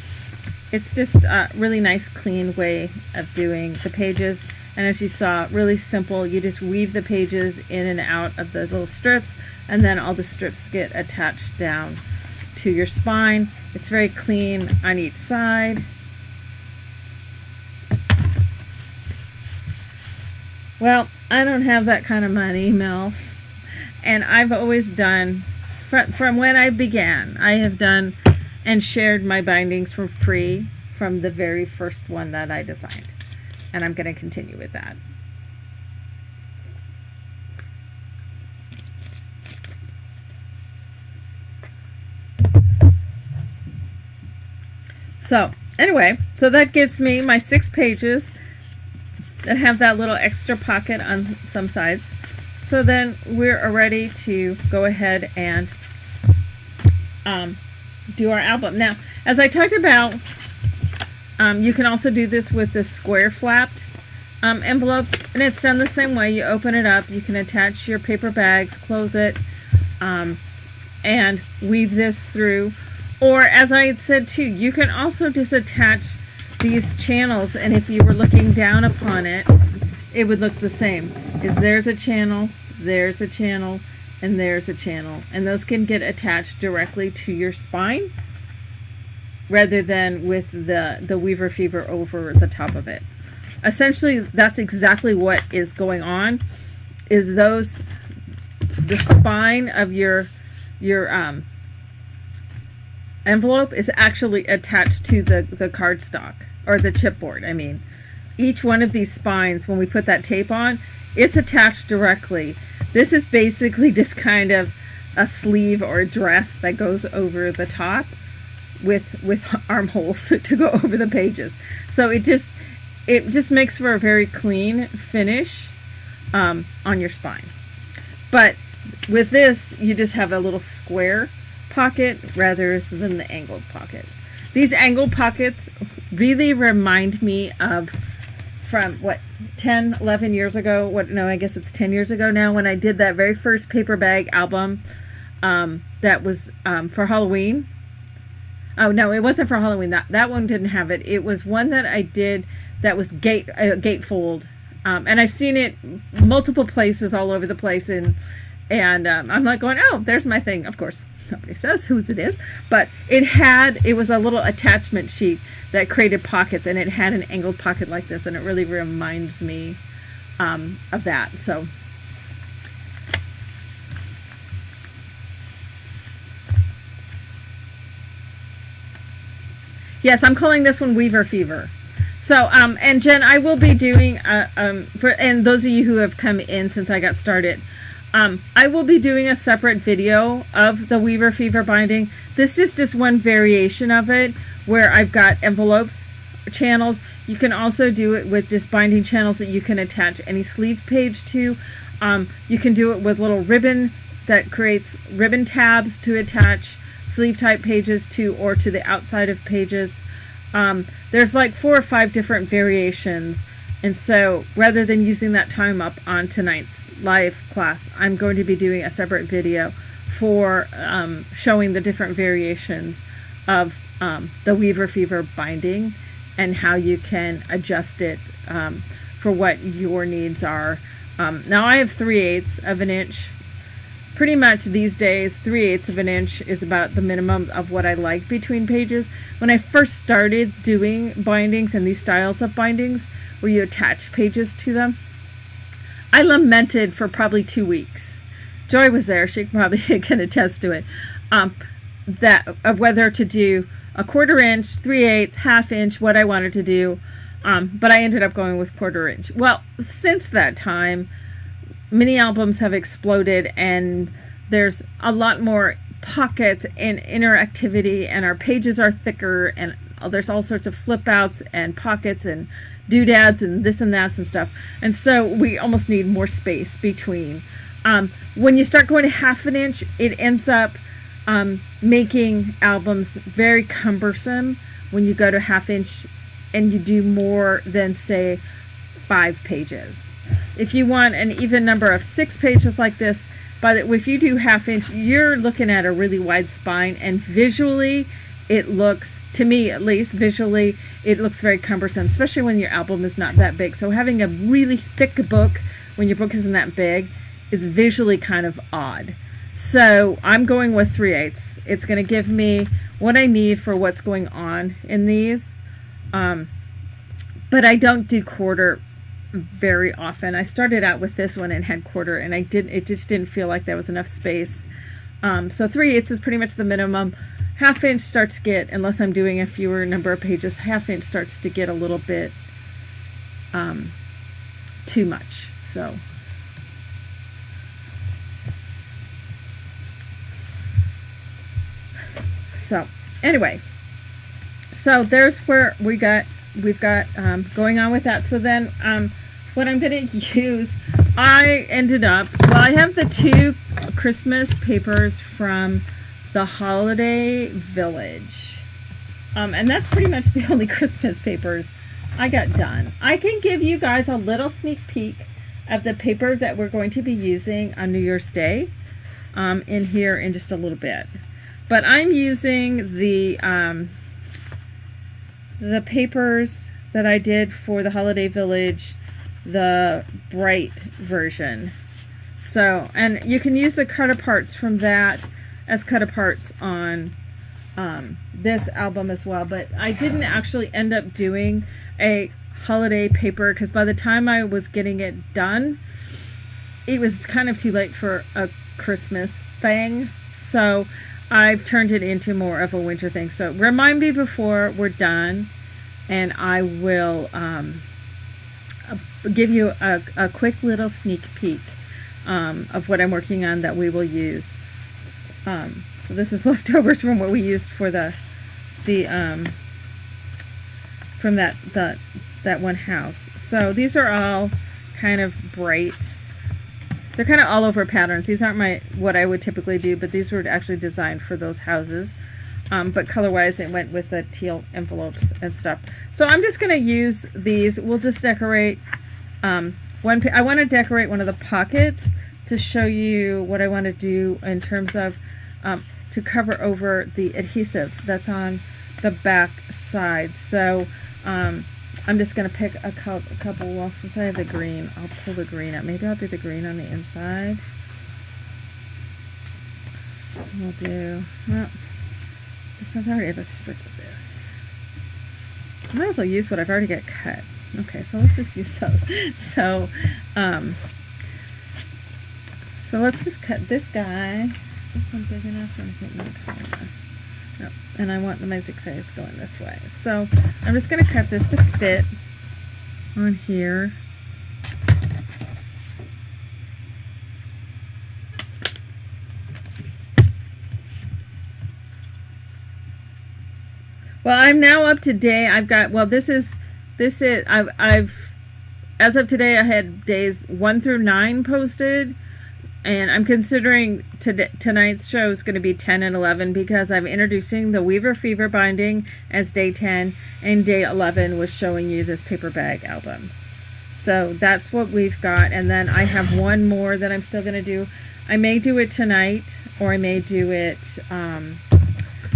it's just a really nice, clean way of doing the pages. And as you saw, really simple. You just weave the pages in and out of the little strips, and then all the strips get attached down to your spine. It's very clean on each side. Well, I don't have that kind of money, Mel. And I've always done, from when I began, I have done and shared my bindings for free from the very first one that I designed. And I'm going to continue with that. So anyway, so that gives me my 6 pages that have that little extra pocket on some sides. So then we're ready to go ahead and do our album. Now, as I talked about, you can also do this with the square flapped envelopes, and it's done the same way. You open it up, you can attach your paper bags, close it, and weave this through. Or, as I had said too, you can also just attach these channels, and if you were looking down upon it, it would look the same. There's a channel, there's a channel, and there's a channel, and those can get attached directly to your spine rather than with the Weaver Fever over the top of it. Essentially, that's exactly what is going on, is the spine of your envelope is actually attached to the cardstock, or the chipboard. I mean, each one of these spines, when we put that tape on, it's attached directly. This is basically just kind of a sleeve or a dress that goes over the top with armholes to go over the pages. So it just makes for a very clean finish on your spine. But with this, you just have a little square pocket rather than the angled pocket. These angled pockets really remind me of from 10, 11 years ago. I guess it's 10 years ago now, when I did that very first paper bag album that was for Halloween. Oh no, it wasn't for Halloween. That one didn't have it. It was one that I did that was gatefold, and I've seen it multiple places all over the place, and I'm like going, oh, there's my thing. Of course, nobody says whose it is, but it was a little attachment sheet that created pockets, and it had an angled pocket like this, and it really reminds me of that. So. Yes, I'm calling this one Weaver Fever. So, and Jen, I will be doing, and those of you who have come in since I got started, I will be doing a separate video of the Weaver Fever binding. This is just one variation of it, where I've got envelopes, channels. You can also do it with just binding channels that you can attach any sleeve page to. You can do it with little ribbon that creates ribbon tabs to attach sleeve type pages to, or to the outside of pages. There's like 4 or 5 different variations, and so rather than using that time up on tonight's live class, I'm going to be doing a separate video for showing the different variations of the Weaver Fever binding and how you can adjust it for what your needs are. Now I have 3/8 of an inch. Pretty much these days, 3/8 of an inch is about the minimum of what I like between pages. When I first started doing bindings and these styles of bindings where you attach pages to them, I lamented for probably 2 weeks. Joy was there; she probably can attest to it. That of whether to do a 1/4 inch, 3/8, 1/2 inch, what I wanted to do, but I ended up going with 1/4 inch. Well, since that time, mini albums have exploded, and there's a lot more pockets and interactivity, and our pages are thicker, and there's all sorts of flip outs and pockets and doodads and this and that and stuff, and so we almost need more space between. When you start going to 1/2 inch, it ends up making albums very cumbersome when you go to 1/2 inch and you do more than, say, 5 pages. If you want an even number of 6 pages like this, but if you do 1/2 inch, you're looking at a really wide spine, and visually it looks, to me at least, visually it looks very cumbersome, especially when your album is not that big. So having a really thick book when your book isn't that big is visually kind of odd. So I'm going with 3/8. It's going to give me what I need for what's going on in these, but I don't do 1/4 very often. I started out with this one and had 1/4, and it just didn't feel like there was enough space. So 3/8 is pretty much the minimum. 1/2 inch starts to get, unless I'm doing a fewer number of pages, 1/2 inch starts to get a little bit too much. So anyway, so there's where we've got going on with that. So then what I'm going to use, I have the 2 Christmas papers from the Holiday Village, and that's pretty much the only Christmas papers I got done. I can give you guys a little sneak peek of the paper that we're going to be using on New Year's Day in here in just a little bit, but I'm using the papers that I did for the Holiday Village, the bright version. So, and you can use the cut aparts from that as cut aparts on this album as well, but I didn't actually end up doing a holiday paper because by the time I was getting it done, it was kind of too late for a Christmas thing. So I've turned it into more of a winter thing. So remind me before we're done, and I will give you a quick little sneak peek of what I'm working on that we will use. So this is leftovers from what we used for from that one house. So these are all kind of brights. They're kind of all over patterns. These aren't what I would typically do, but these were actually designed for those houses. But color wise, it went with the teal envelopes and stuff. So I'm just going to use these. We'll just decorate I want to decorate one of the pockets to show you what I want to do in terms of to cover over the adhesive that's on the back side. So I'm just going to pick a couple. Well, since I have the green, I'll pull the green out. Maybe I'll do the green on the inside. We'll do, well, since I already have a strip of this, I might as well use what I've already got cut. Okay, so let's just use those. So let's just cut this guy. Is this one big enough, or is it not tall enough? No, and I want my zigzags going this way. So I'm just going to cut this to fit on here. Well, I'm now up to date. I've got, well, I've as of today, I had days 1 through 9 posted, and I'm considering tonight's show is going to be 10 and 11 because I'm introducing the Weaver Fever binding as day 10, and day 11 was showing you this paper bag album. So that's what we've got, and then I have one more that I'm still going to do. I may do it tonight, or I may do it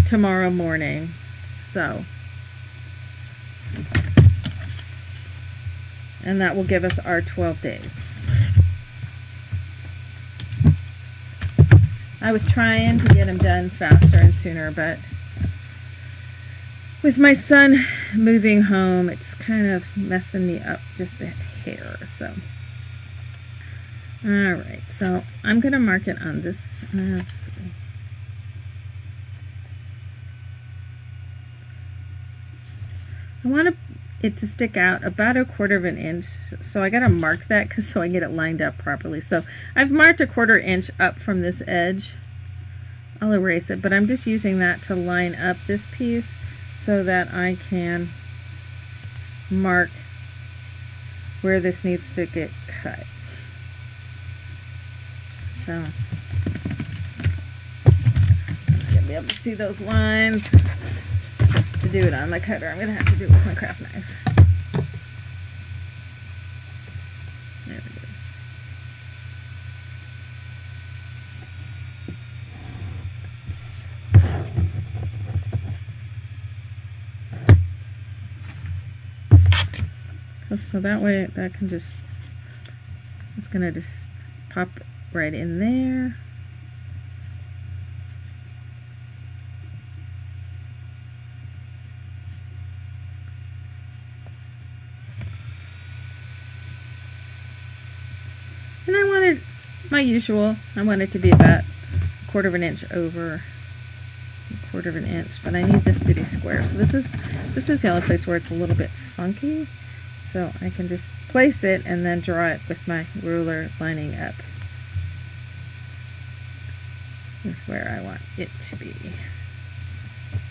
tomorrow morning. So, and that will give us our 12 days. I was trying to get them done faster and sooner, but with my son moving home, it's kind of messing me up just a hair. So, all right, so I'm going to mark it on this. Let's see. I want it to stick out about 1/4 inch, so I got to mark that so I get it lined up properly. So I've marked 1/4 inch up from this edge. I'll erase it, but I'm just using that to line up this piece so that I can mark where this needs to get cut. So I'm gonna be able to see those lines. To do it on my cutter, I'm gonna have to do it with my craft knife. There it is. So that way that can just, it's gonna just pop right in there. And I wanted my usual, I want it to be about 1/4 inch over 1/4 inch, but I need this to be square. So this is the only place where it's a little bit funky. So I can just place it and then draw it with my ruler lining up with where I want it to be.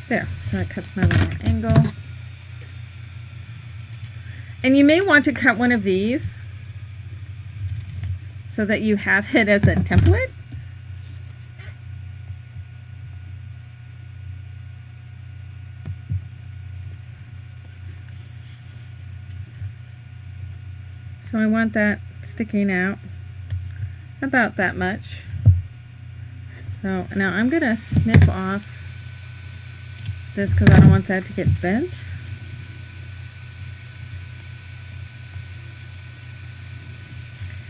There, so it cuts my little angle. And you may want to cut one of these so that you have it as a template. So I want that sticking out about that much. So now I'm going to snip off this because I don't want that to get bent.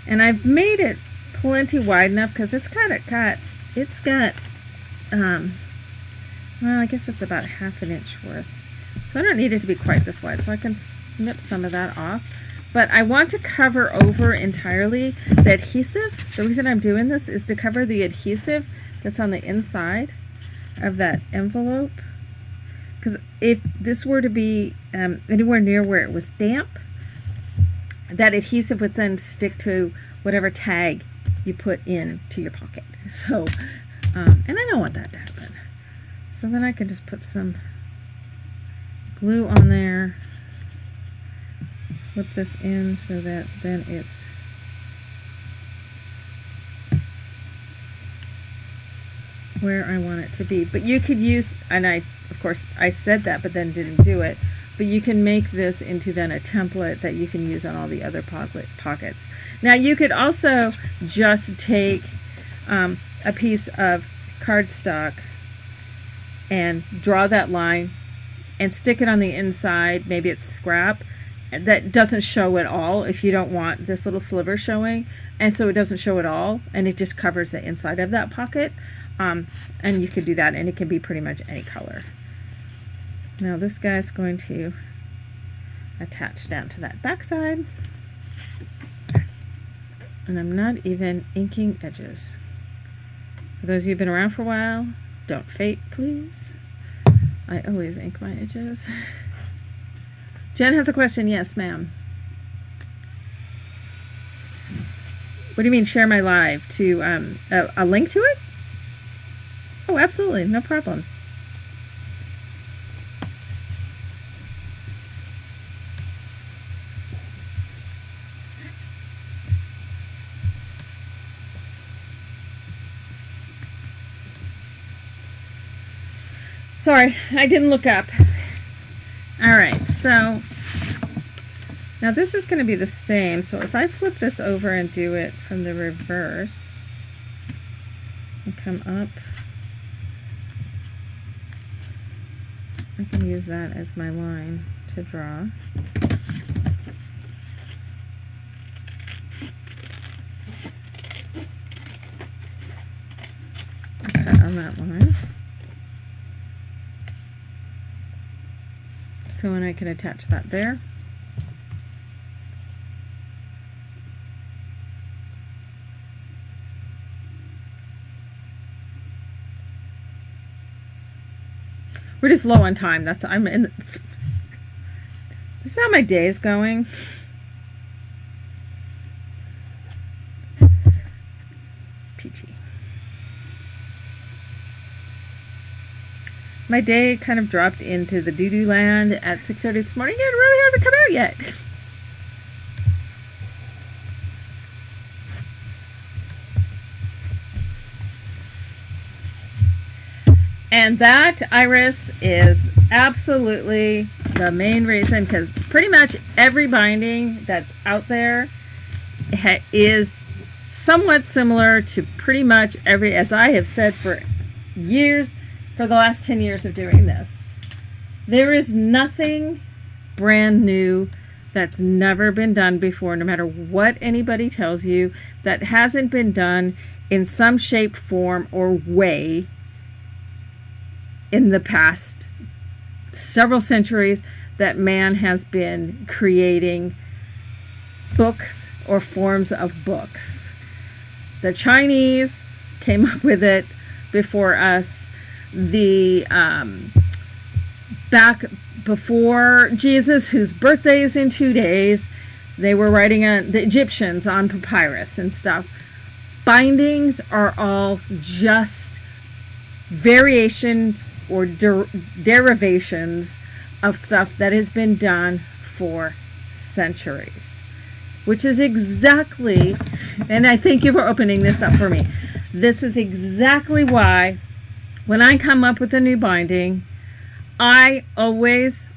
And I've made it plenty wide enough because it's got, well, I guess it's about 1/2 inch worth. So I don't need it to be quite this wide, so I can snip some of that off. But I want to cover over entirely the adhesive. The reason I'm doing this is to cover the adhesive that's on the inside. of that envelope, because if this were to be anywhere near where it was damp, that adhesive would then stick to whatever tag you put into your pocket. So, and I don't want that to happen. So then I can just put some glue on there, slip this in so that then it's where I want it to be. But you could use, and of course I said that but then didn't do it, but you can make this into then a template that you can use on all the other pockets. Now you could also just take a piece of cardstock and draw that line and stick it on the inside. Maybe it's scrap that doesn't show at all if you don't want this little sliver showing, and so it doesn't show at all, and it just covers the inside of that pocket. And you could do that, and it can be pretty much any color. Now this guy's going to attach down to that back side, and I'm not even inking edges. For those of you who've been around for a while, don't fade, please. I always ink my edges. Jen has a question. Yes, ma'am. What do you mean share my live? To a link to it? Oh, absolutely, no problem. Sorry, I didn't look up. All right, so now this is going to be the same. So if I flip this over and do it from the reverse and come up, I can use that as my line to draw. Cut on that line. So when I can attach that there. We're just low on time. This is how my day is going. Peachy. My day kind of dropped into the doo-doo land at 6:30 this morning. It really hasn't come out yet. And that, Iris, is absolutely the main reason, because pretty much every binding that's out there is somewhat similar to pretty much every, as I have said for years, for the last 10 years of doing this. There is nothing brand new that's never been done before, no matter what anybody tells you, that hasn't been done in some shape, form, or way in the past several centuries that man has been creating books or forms of books. The Chinese came up with it before us. The back before Jesus, whose birthday is in 2 days, they were writing on the Egyptians on papyrus and stuff. Bindings are all just variations or derivations of stuff that has been done for centuries, which is exactly, and I thank you for opening this up for me. This is exactly why when I come up with a new binding, I always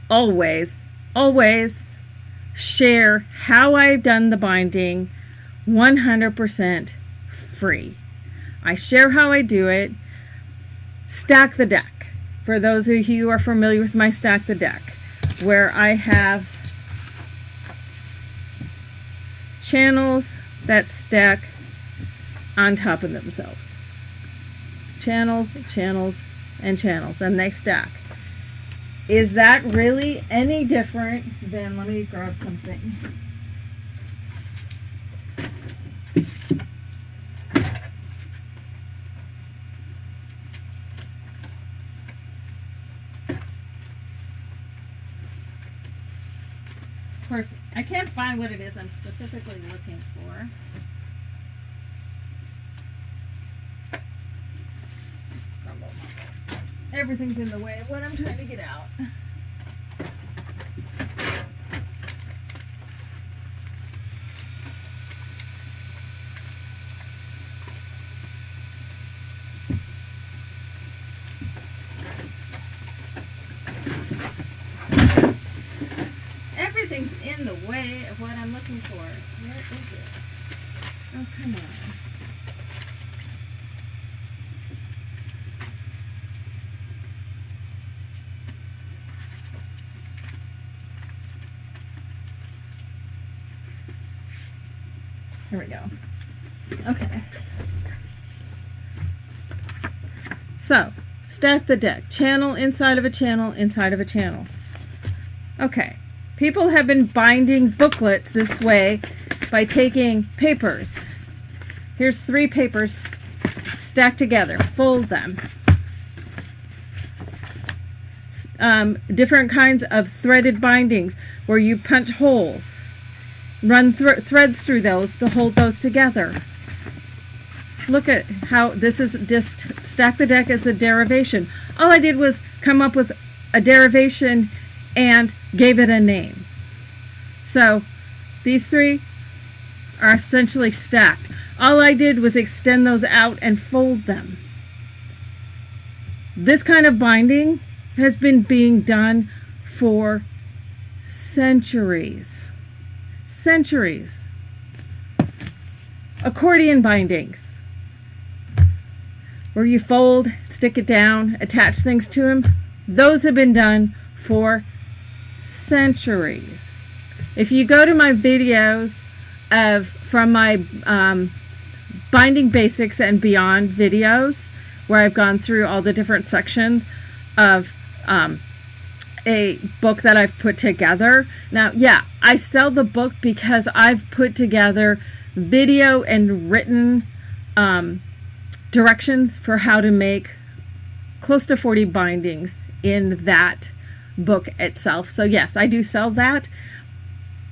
share how I've done the binding 100% free. I share how I do it. Stack the deck. For those of you who are familiar with my Stack the Deck, where I have channels that stack on top of themselves. Channels, channels, and channels, and they stack. Is that really any different than, let me grab something. course, I can't find what it is I'm specifically looking for. Everything's in the way of what I'm trying to get out. Everything's in the way of what I'm looking for. Where is it? Oh, come on. Here we go. Okay. So, stack the deck. Channel inside of a channel inside of a channel. Okay. People have been binding booklets this way by taking papers. Here's 3 papers stacked together. Fold them. Different kinds of threaded bindings where you punch holes. Run threads through those to hold those together. Look at how this is just stack the deck as a derivation. All I did was come up with a derivation and gave it a name. So these 3 are essentially stacked. All I did was extend those out and fold them. This kind of binding has been being done for centuries. Centuries. Accordion bindings, where you fold, stick it down, attach things to them, those have been done for centuries. If you go to my videos from my binding basics and beyond videos, where I've gone through all the different sections of a book that I've put together. Now, yeah, I sell the book because I've put together video and written directions for how to make close to 40 bindings in that book itself. So yes, I do sell that,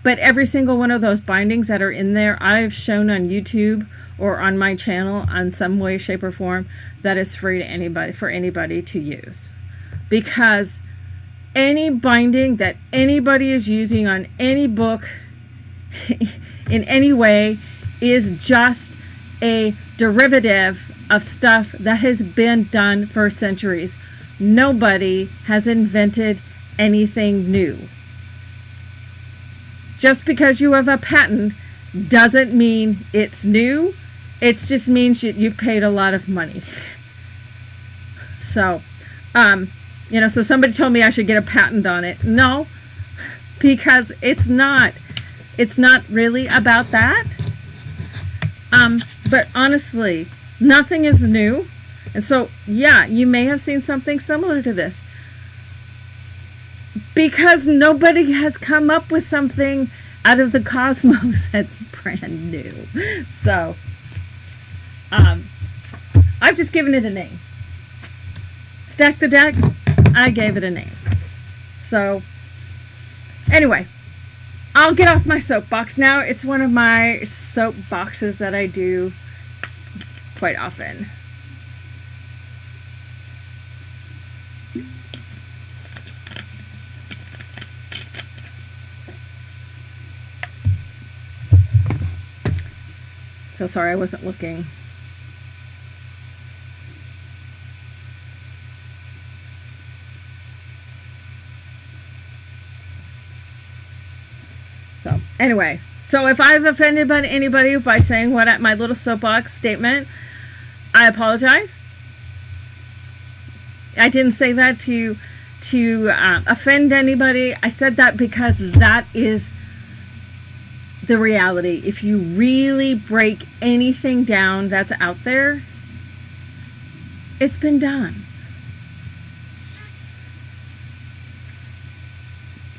but every single one of those bindings that are in there, I've shown on YouTube or on my channel on some way, shape, or form that is free to anybody, for anybody to use. Because any binding that anybody is using on any book in any way is just a derivative of stuff that has been done for centuries. Nobody has invented anything new. Just because you have a patent doesn't mean it's new. It just means you've paid a lot of money. So, so somebody told me I should get a patent on it. No, because it's not really about that. But honestly, nothing is new. And so, yeah, you may have seen something similar to this. Because nobody has come up with something out of the cosmos that's brand new. So, I've just given it a name. Stack the deck, I gave it a name. So, anyway, I'll get off my soapbox now. It's one of my soapboxes that I do quite often. So sorry, I wasn't looking. So anyway, so if I've offended anybody by saying what at my little soapbox statement, I apologize. I didn't say that to offend anybody. I said that because that is the reality. If you really break anything down that's out there, it's been done.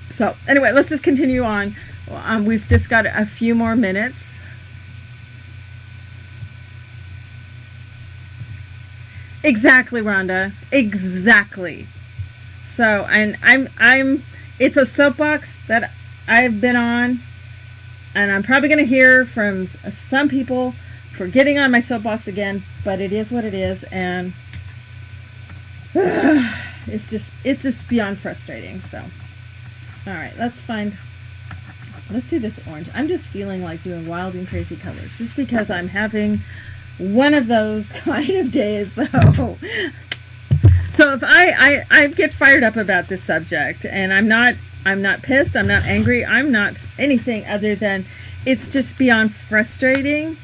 So anyway, let's just continue on. We've just got a few more minutes. Exactly, Rhonda. Exactly. So, and I'm it's a soapbox that I've been on, and I'm probably going to hear from some people for getting on my soapbox again, but it is what it is, and it's just beyond frustrating. So, all right, let's do this orange. I'm just feeling like doing wild and crazy colors, just because I'm having one of those kind of days. So if I get fired up about this subject, and I'm not pissed, I'm not angry, I'm not anything other than it's just beyond frustrating,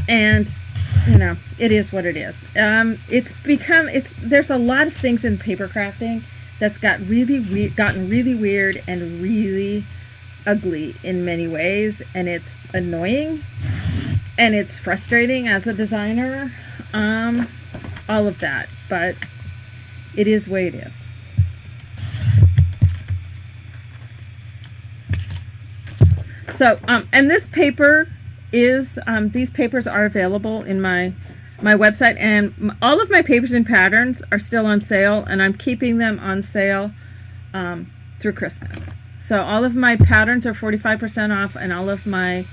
and it is what it is. There's a lot of things in paper crafting that's gotten really weird and really ugly in many ways, and it's annoying and it's frustrating as a designer, all of that, but it is the way it is. So and this paper is these papers are available in my website, and all of my papers and patterns are still on sale, and I'm keeping them on sale through Christmas. So all of my patterns are 45% off, and all of my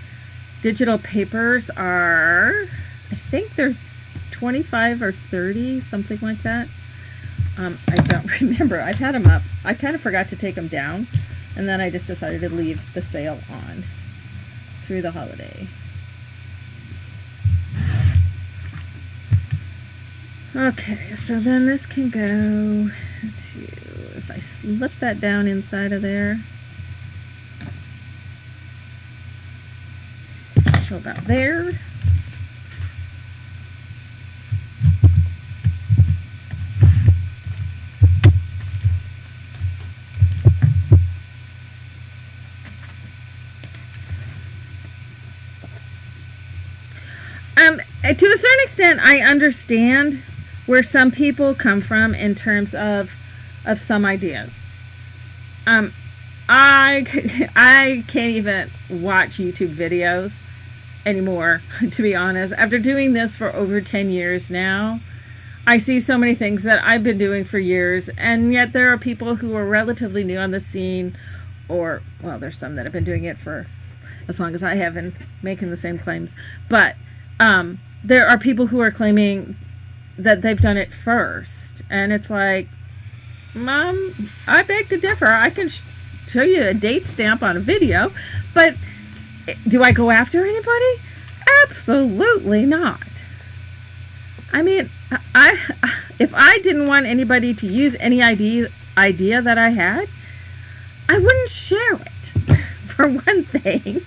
digital papers are, I think they're 25 or 30, something like that. I don't remember. I've had them up. I kind of forgot to take them down, and then I just decided to leave the sale on through the holiday. Okay, so then this can go to, if I slip that down inside of there, so about there. To a certain extent, I understand where some people come from in terms of some ideas. I can't even watch YouTube videos anymore, to be honest. After doing this for over 10 years now, I see so many things that I've been doing for years, and yet there are people who are relatively new on the scene, or, well, there's some that have been doing it for as long as I have and making the same claims, but there are people who are claiming that they've done it first, and it's like, Mom, I beg to differ. I can show you a date stamp on a video, but do I go after anybody? Absolutely not. I mean, if I didn't want anybody to use any idea that I had, I wouldn't share it, for one thing.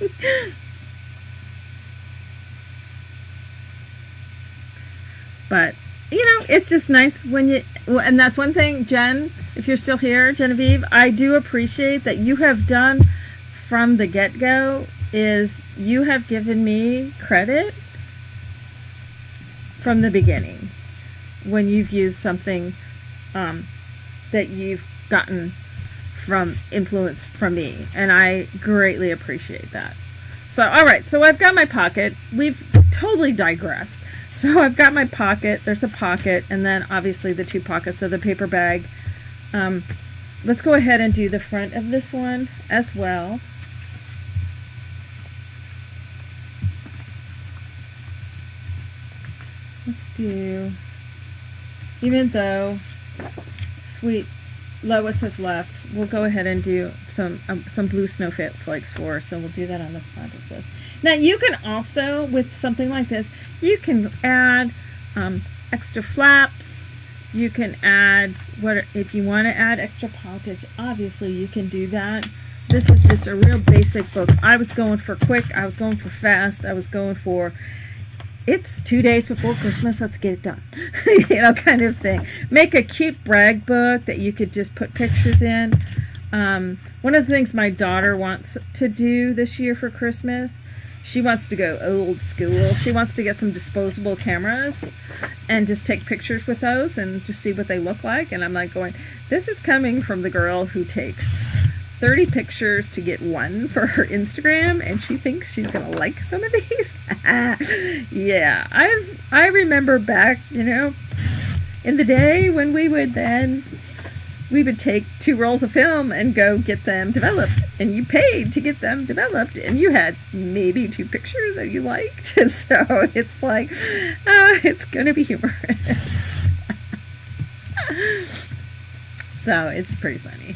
But, it's just nice when and that's one thing, Jen, if you're still here, Genevieve, I do appreciate that you have done from the get-go, is you have given me credit from the beginning when you've used something that you've gotten from influence from me, and I greatly appreciate that. So, all right, so I've got my pocket. We've totally digressed. So I've got my pocket. There's a pocket, and then obviously the two pockets of the paper bag. Let's go ahead and do the front of this one as well. Let's do, even though sweet Lois has left, we'll go ahead and do some blue snowflakes for her, so we'll do that on the front of this. Now you can also, with something like this, you can add extra flaps. You can add, if you want to add extra pockets, obviously you can do that. This is just a real basic book. I was going for quick, I was going for fast, I was going for, it's 2 days before Christmas, let's get it done. Kind of thing. Make a cute brag book that you could just put pictures in. One of the things my daughter wants to do this year for Christmas, she wants to go old school. She wants to get some disposable cameras and just take pictures with those and just see what they look like. And I'm like going, this is coming from the girl who takes 30 pictures to get one for her Instagram, and she thinks she's gonna like some of these. Yeah, I remember back, in the day when we would then we would take 2 rolls of film and go get them developed, and you paid to get them developed, and you had maybe 2 pictures that you liked. So it's like, it's gonna be humorous. So it's pretty funny.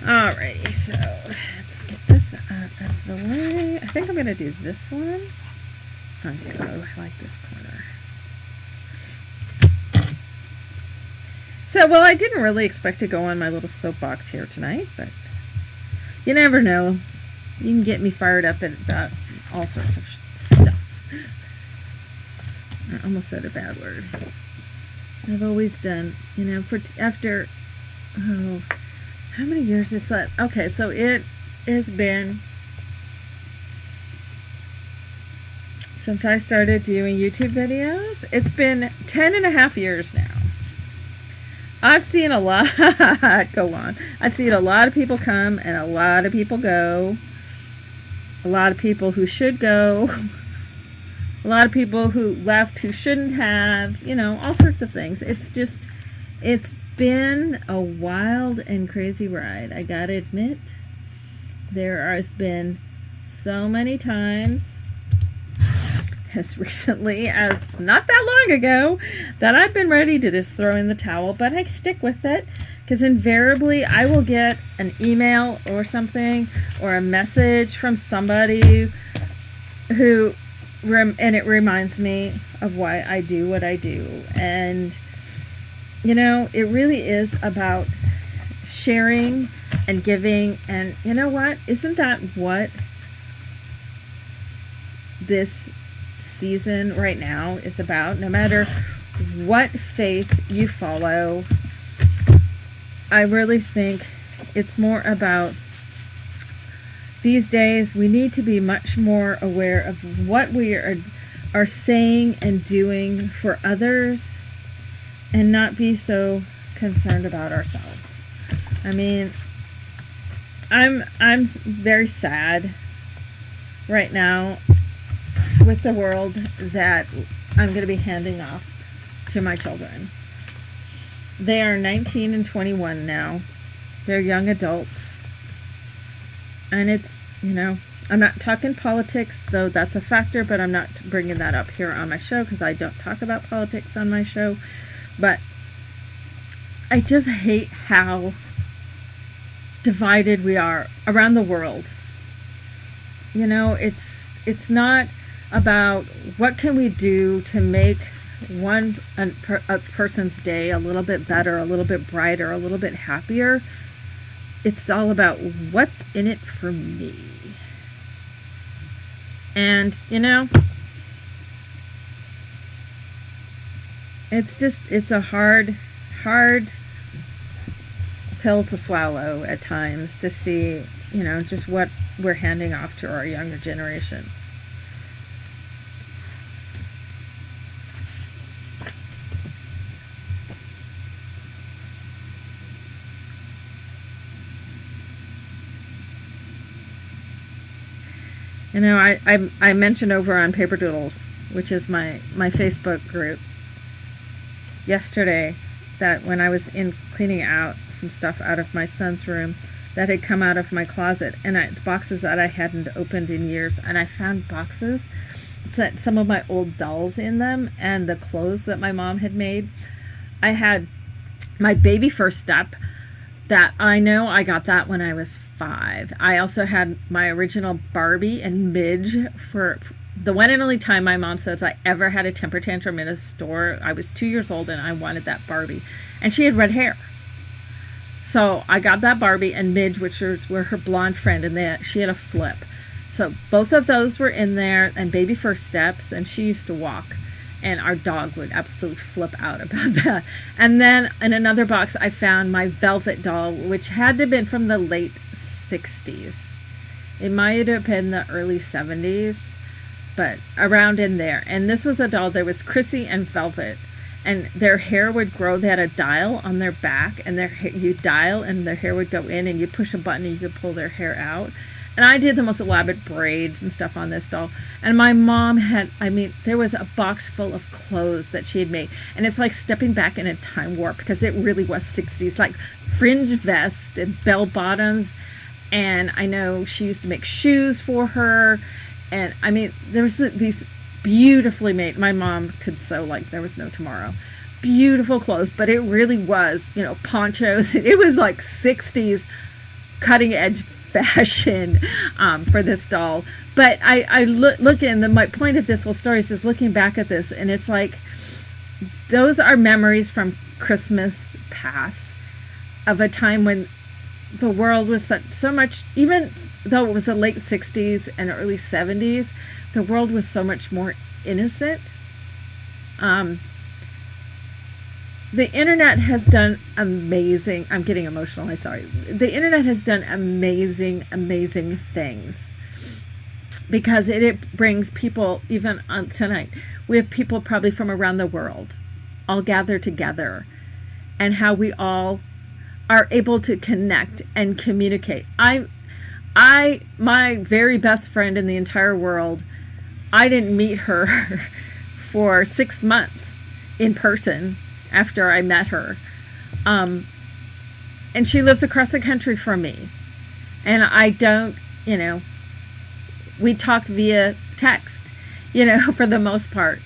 Alrighty, so let's get this out of the way. I think I'm going to do this one. Okay, oh, I like this corner. So, well, I didn't really expect to go on my little soapbox here tonight, but you never know. You can get me fired up about all sorts of stuff. I almost said a bad word. I've always done, you know, after, how many years it's that? Okay, so it has been since I started doing YouTube videos. It's been 10.5 years now. I've seen a lot go on. I've seen a lot of people come and a lot of people go. A lot of people who should go. A lot of people who left who shouldn't have. You know, all sorts of things. It's been a wild and crazy ride. I gotta admit, there has been so many times, as recently as not that long ago, that I've been ready to just throw in the towel, but I stick with it because invariably I will get an email or something or a message from somebody who, and it reminds me of why I do what I do. And you know, it really is about sharing and giving. And you know what? Isn't that what this season right now is about? No matter what faith you follow, I really think it's more about, these days we need to be much more aware of what we are saying and doing for others, and not be so concerned about ourselves. I mean, I'm very sad right now with the world that I'm going to be handing off to my children. They are 19 and 21 now. They're young adults. And it's, you know, I'm not talking politics, though that's a factor, but I'm not bringing that up here on my show because I don't talk about politics on my show. But I just hate how divided we are around the world. You know, it's not about what can we do to make a person's day a little bit better, a little bit brighter, a little bit happier. It's all about what's in it for me. And, you know, it's a hard pill to swallow at times to see, you know, just what we're handing off to our younger generation. You know, I mentioned over on Paper Doodles, which is my Facebook group, yesterday, that when I was in cleaning out some stuff out of my son's room that had come out of my closet, and it's boxes that I hadn't opened in years, and I found boxes that some of my old dolls in them and the clothes that my mom had made. I had my baby first step that I know I got that when I was 5. I also had my original Barbie and Midge for the one and only time my mom says I ever had a temper tantrum in a store. I was 2 years old and I wanted that Barbie. And she had red hair. So I got that Barbie and Midge, which were her blonde friend, and she had a flip. So both of those were in there, and baby first steps, and she used to walk. And our dog would absolutely flip out about that. And then in another box, I found my Velvet doll, which had to have been from the late 60s. It might have been the early 70s, but around in there. And this was a doll. There was Chrissy and Velvet. and their hair would grow. They had a dial on their back, and you dial, and their hair would go in, and you push a button, and you could pull their hair out. And I did the most elaborate braids and stuff on this doll. And my mom had, there was a box full of clothes that she had made. And it's like stepping back in a time warp, because it really was 60s, like fringe vest and bell bottoms. And I know she used to make shoes for her. And there was these beautifully made, my mom could sew like there was no tomorrow. Beautiful clothes, but it really was, ponchos. It was like 60s cutting edge fashion for this doll. But I look in, my point of this whole story is looking back at this, and it's like, those are memories from Christmas past, of a time when the world was so much, even though it was the late 60s and early 70s, the world was so much more innocent. The internet has done amazing, I'm getting emotional, I'm sorry. The internet has done amazing, amazing things, because it brings people, even on tonight, we have people probably from around the world all gathered together, and how we all are able to connect and communicate. My very best friend in the entire world, I didn't meet her for 6 months in person after I met her. And she lives across the country from me. And I don't, we talk via text, for the most part.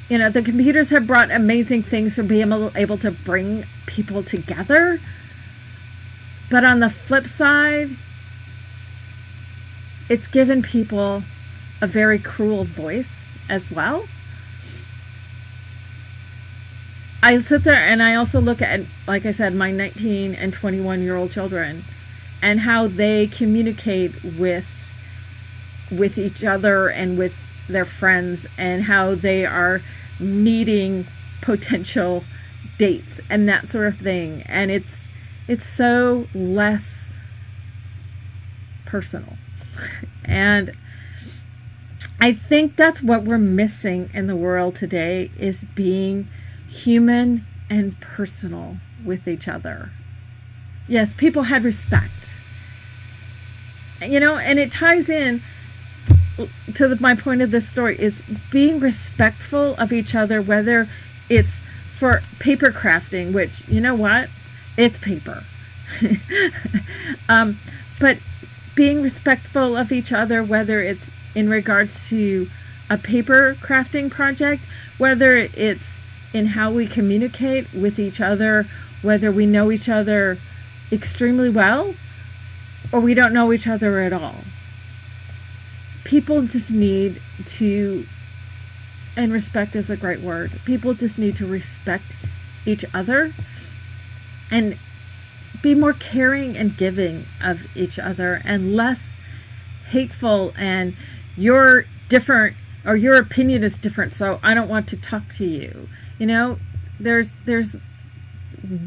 The computers have brought amazing things for being able to bring people together. But on the flip side, it's given people a very cruel voice as well. I sit there and I also look at, like I said, my 19 and 21-year-old children, and how they communicate with each other and with their friends, and how they are meeting potential dates and that sort of thing. And it's so less personal. And I think that's what we're missing in the world today, is being human and personal with each other. Yes, people had respect. And it ties in to my point of this story, is being respectful of each other, whether it's for paper crafting, which, it's paper. But being respectful of each other, whether it's in regards to a paper crafting project, whether it's in how we communicate with each other, whether we know each other extremely well or we don't know each other at all. People just need to, and respect is a great word, people just need to respect each other and be more caring and giving of each other, and less hateful and you're different, or your opinion is different, so I don't want to talk to you. There's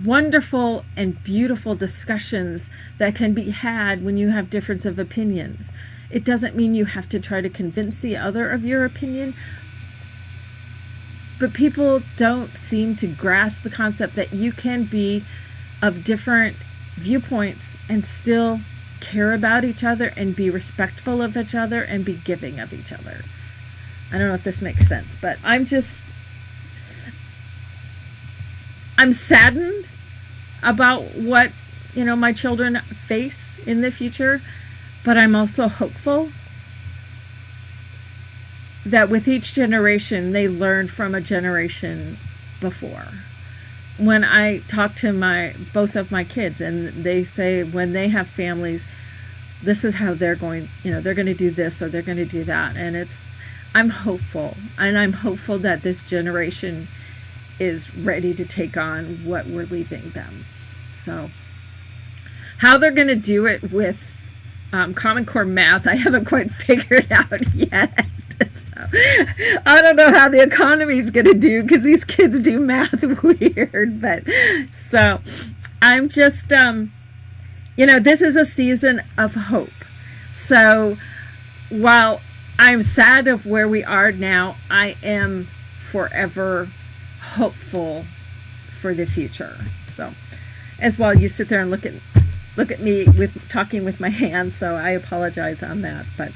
wonderful and beautiful discussions that can be had when you have difference of opinions. It doesn't mean you have to try to convince the other of your opinion, but people don't seem to grasp the concept that you can be of different viewpoints and still care about each other and be respectful of each other and be giving of each other. I don't know if this makes sense, but I'm saddened about what, my children face in the future, but I'm also hopeful that with each generation, they learn from a generation before. When I talk to both of my kids, and they say when they have families, this is how they're going, they're going to do this or they're going to do that. And I'm hopeful, and I'm hopeful that this generation is ready to take on what we're leaving them. So how they're going to do it with Common Core math, I haven't quite figured out yet. So I don't know how the economy is going to do, because these kids do math weird. But so I'm just, this is a season of hope. So while I'm sad of where we are now, I am forever hopeful for the future. So as well, you sit there and look at me with talking with my hands, so I apologize on that. But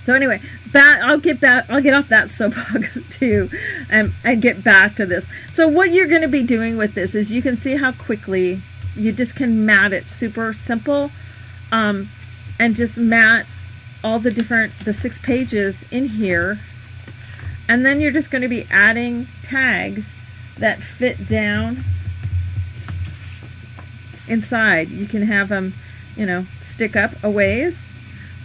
so anyway, I'll get off that soapbox too, and get back to this. So what you're going to be doing with this is, you can see how quickly you just can mat it, super simple, and just mat all the 6 pages in here, and then you're just going to be adding tags that fit down inside. You can have them, stick up a ways.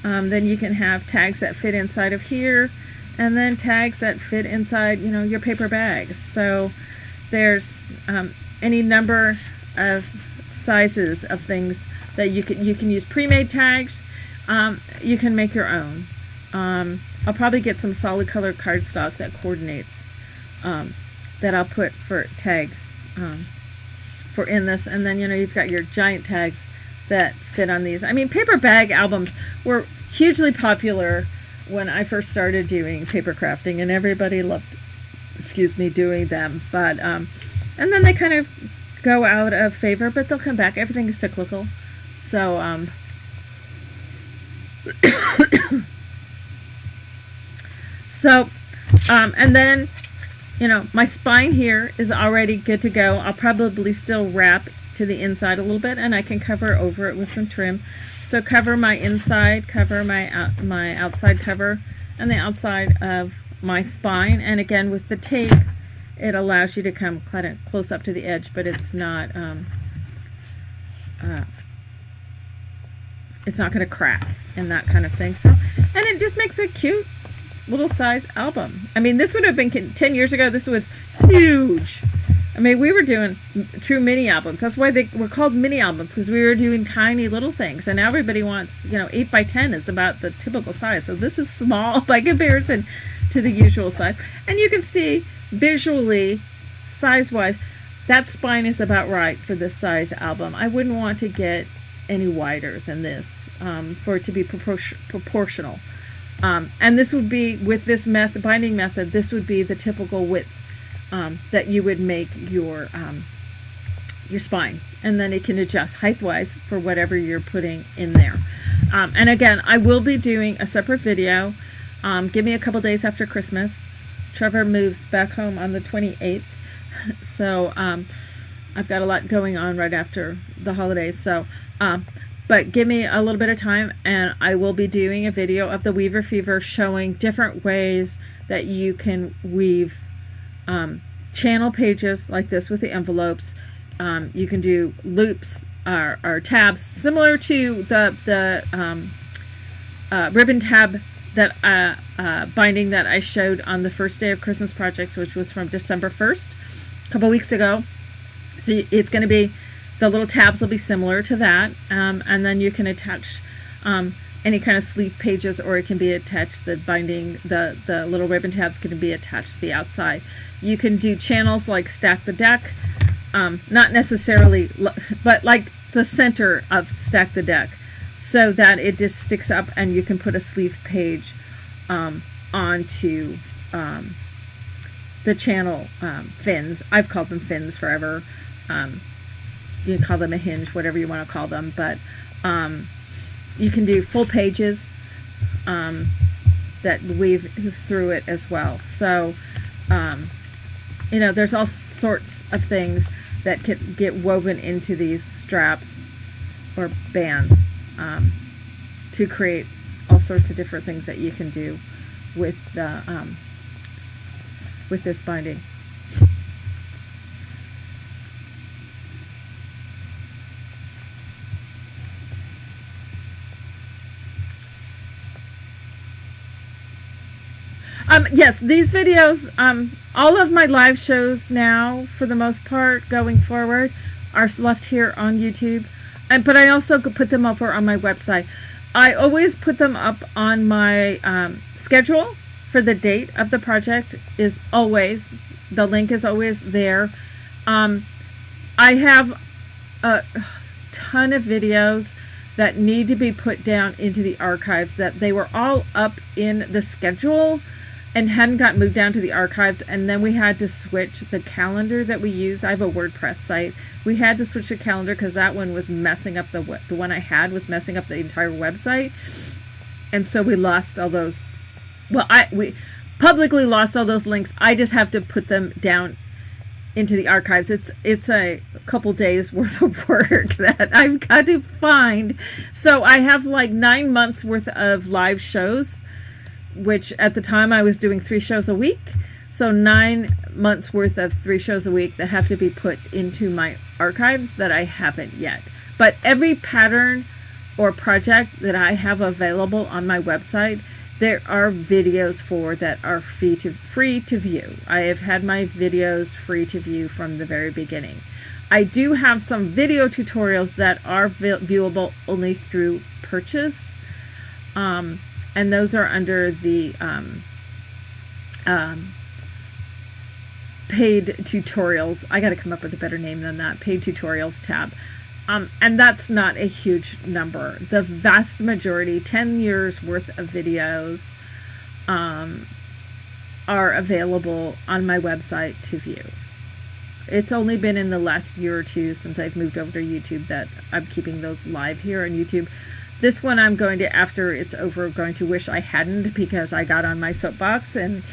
Then you can have tags that fit inside of here, and then tags that fit inside, your paper bags. So there's any number of sizes of things that you can use pre-made tags. You can make your own. I'll probably get some solid color cardstock that coordinates, that I'll put for tags for in this. And then you've got your giant tags that fit on these. I mean, paper bag albums were hugely popular when I first started doing paper crafting, and everybody loved, doing them. But and then they kind of go out of favor, but they'll come back. Everything is cyclical. So and then my spine here is already good to go. I'll probably still wrap to the inside a little bit, and I can cover over it with some trim. So cover my inside, cover my my outside cover, and the outside of my spine. And again, with the tape, it allows you to come kind of close up to the edge, but it's not going to crack and that kind of thing. So, and it just makes a cute little size album. I mean, this would have been 10 years ago. This was huge. I mean, we were doing true mini albums. That's why they were called mini albums, because we were doing tiny little things. And now everybody wants, 8 by 10 is about the typical size. So this is small by comparison to the usual size. And you can see visually, size-wise, that spine is about right for this size album. I wouldn't want to get any wider than this for it to be proportional. And this would be, with this binding method, this would be the typical width that you would make your spine, and then it can adjust height-wise for whatever you're putting in there. And again, I will be doing a separate video. Give me a couple days after Christmas. Trevor moves back home on the 28th, so I've got a lot going on right after the holidays. So, but give me a little bit of time, and I will be doing a video of the Weaver Fever, showing different ways that you can weave channel pages like this with the envelopes. You can do loops or tabs similar to the ribbon tab that binding that I showed on the first day of Christmas projects, which was from December 1st, a couple weeks ago. So it's going to be, the little tabs will be similar to that, and then you can attach any kind of sleeve pages, or it can be attached, the binding, the little ribbon tabs can be attached to the outside. You can do channels like Stack the Deck, not necessarily, but like the center of Stack the Deck, so that it just sticks up, and you can put a sleeve page onto the channel fins. I've called them fins forever. You can call them a hinge, whatever you want to call them, but you can do full pages that weave through it as well. So, there's all sorts of things that can get woven into these straps or bands to create all sorts of different things that you can do with the with this binding. Yes, these videos, all of my live shows now, for the most part, going forward, are left here on YouTube. But I also put them over on my website. I always put them up on my schedule for the date of the project. The link is always there. I have a ton of videos that need to be put down into the archives, that they were all up in the schedule, and hadn't gotten moved down to the archives, and then we had to switch the calendar that we use. I have a WordPress site. We had to switch the calendar because that one was messing up the one I had was messing up the entire website, and so we lost all those. Well, we publicly lost all those links. I just have to put them down into the archives. It's a couple days worth of work that I've got to find. So I have like 9 months worth of live shows, which at the time I was doing 3 shows a week. So 9 months worth of 3 shows a week that have to be put into my archives that I haven't yet. But every pattern or project that I have available on my website, there are videos for that are free to view. I have had my videos free to view from the very beginning. I do have some video tutorials that are viewable only through purchase, and those are under the paid tutorials. I got to come up with a better name than that. Paid tutorials tab. And that's not a huge number. The vast majority, 10 years worth of videos, are available on my website to view. It's only been in the last year or two since I've moved over to YouTube that I'm keeping those live here on YouTube. This one I'm going to, after it's over, going to wish I hadn't, because I got on my soapbox, and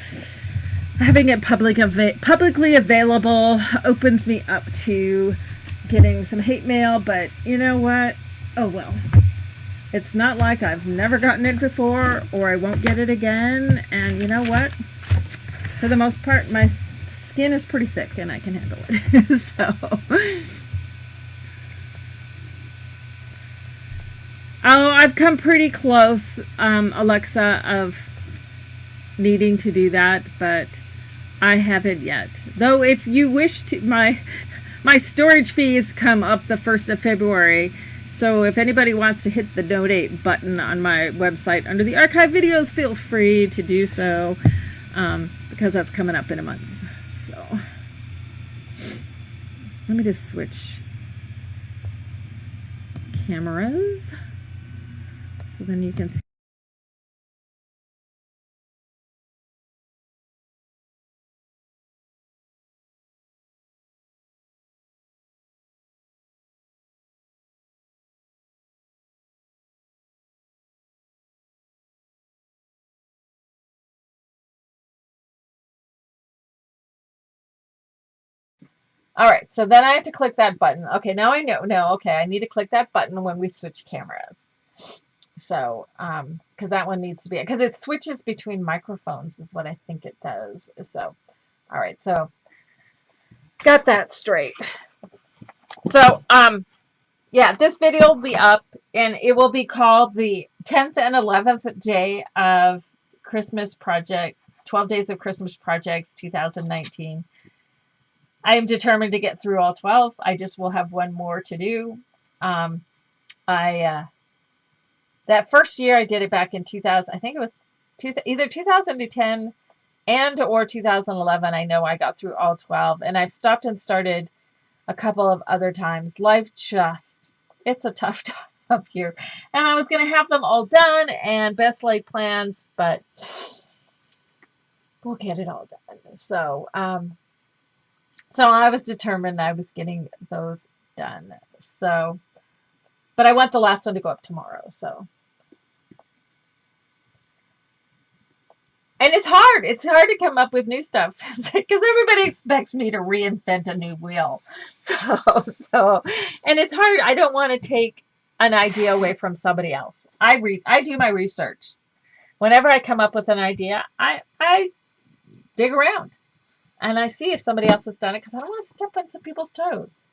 having it publicly available opens me up to getting some hate mail. But you know what? Oh well. It's not like I've never gotten it before or I won't get it again. And you know what? For the most part, my skin is pretty thick and I can handle it. So, oh, I've come pretty close, Alexa, of needing to do that, but I haven't yet. Though if you wish to, my storage fees come up the 1st of February. So if anybody wants to hit the donate button on my website under the archive videos, feel free to do so, because that's coming up in a month. So let me just switch cameras so then you can see. All right, so then I have to click that button. Okay, now I know. No, okay, I need to click that button when we switch cameras. So, because that one needs to be, because it switches between microphones is what I think it does. So, all right, so got that straight. So, yeah, this video will be up, and it will be called the 10th and 11th day of Christmas Project, 12 Days of Christmas Projects 2019. I am determined to get through all 12. I just will have one more to do. That first year I did it back in 2000. I think it was either 2010 and or 2011. I know I got through all 12, and I've stopped and started a couple of other times. Life just, it's a tough time up here. And I was going to have them all done and best laid plans, but we'll get it all done. So, so I was determined I was getting those done. So, but I want the last one to go up tomorrow. So, and it's hard. It's hard to come up with new stuff because everybody expects me to reinvent a new wheel. So, and it's hard. I don't want to take an idea away from somebody else. I do my research. Whenever I come up with an idea, I dig around. And I see if somebody else has done it because I don't want to step on some people's toes.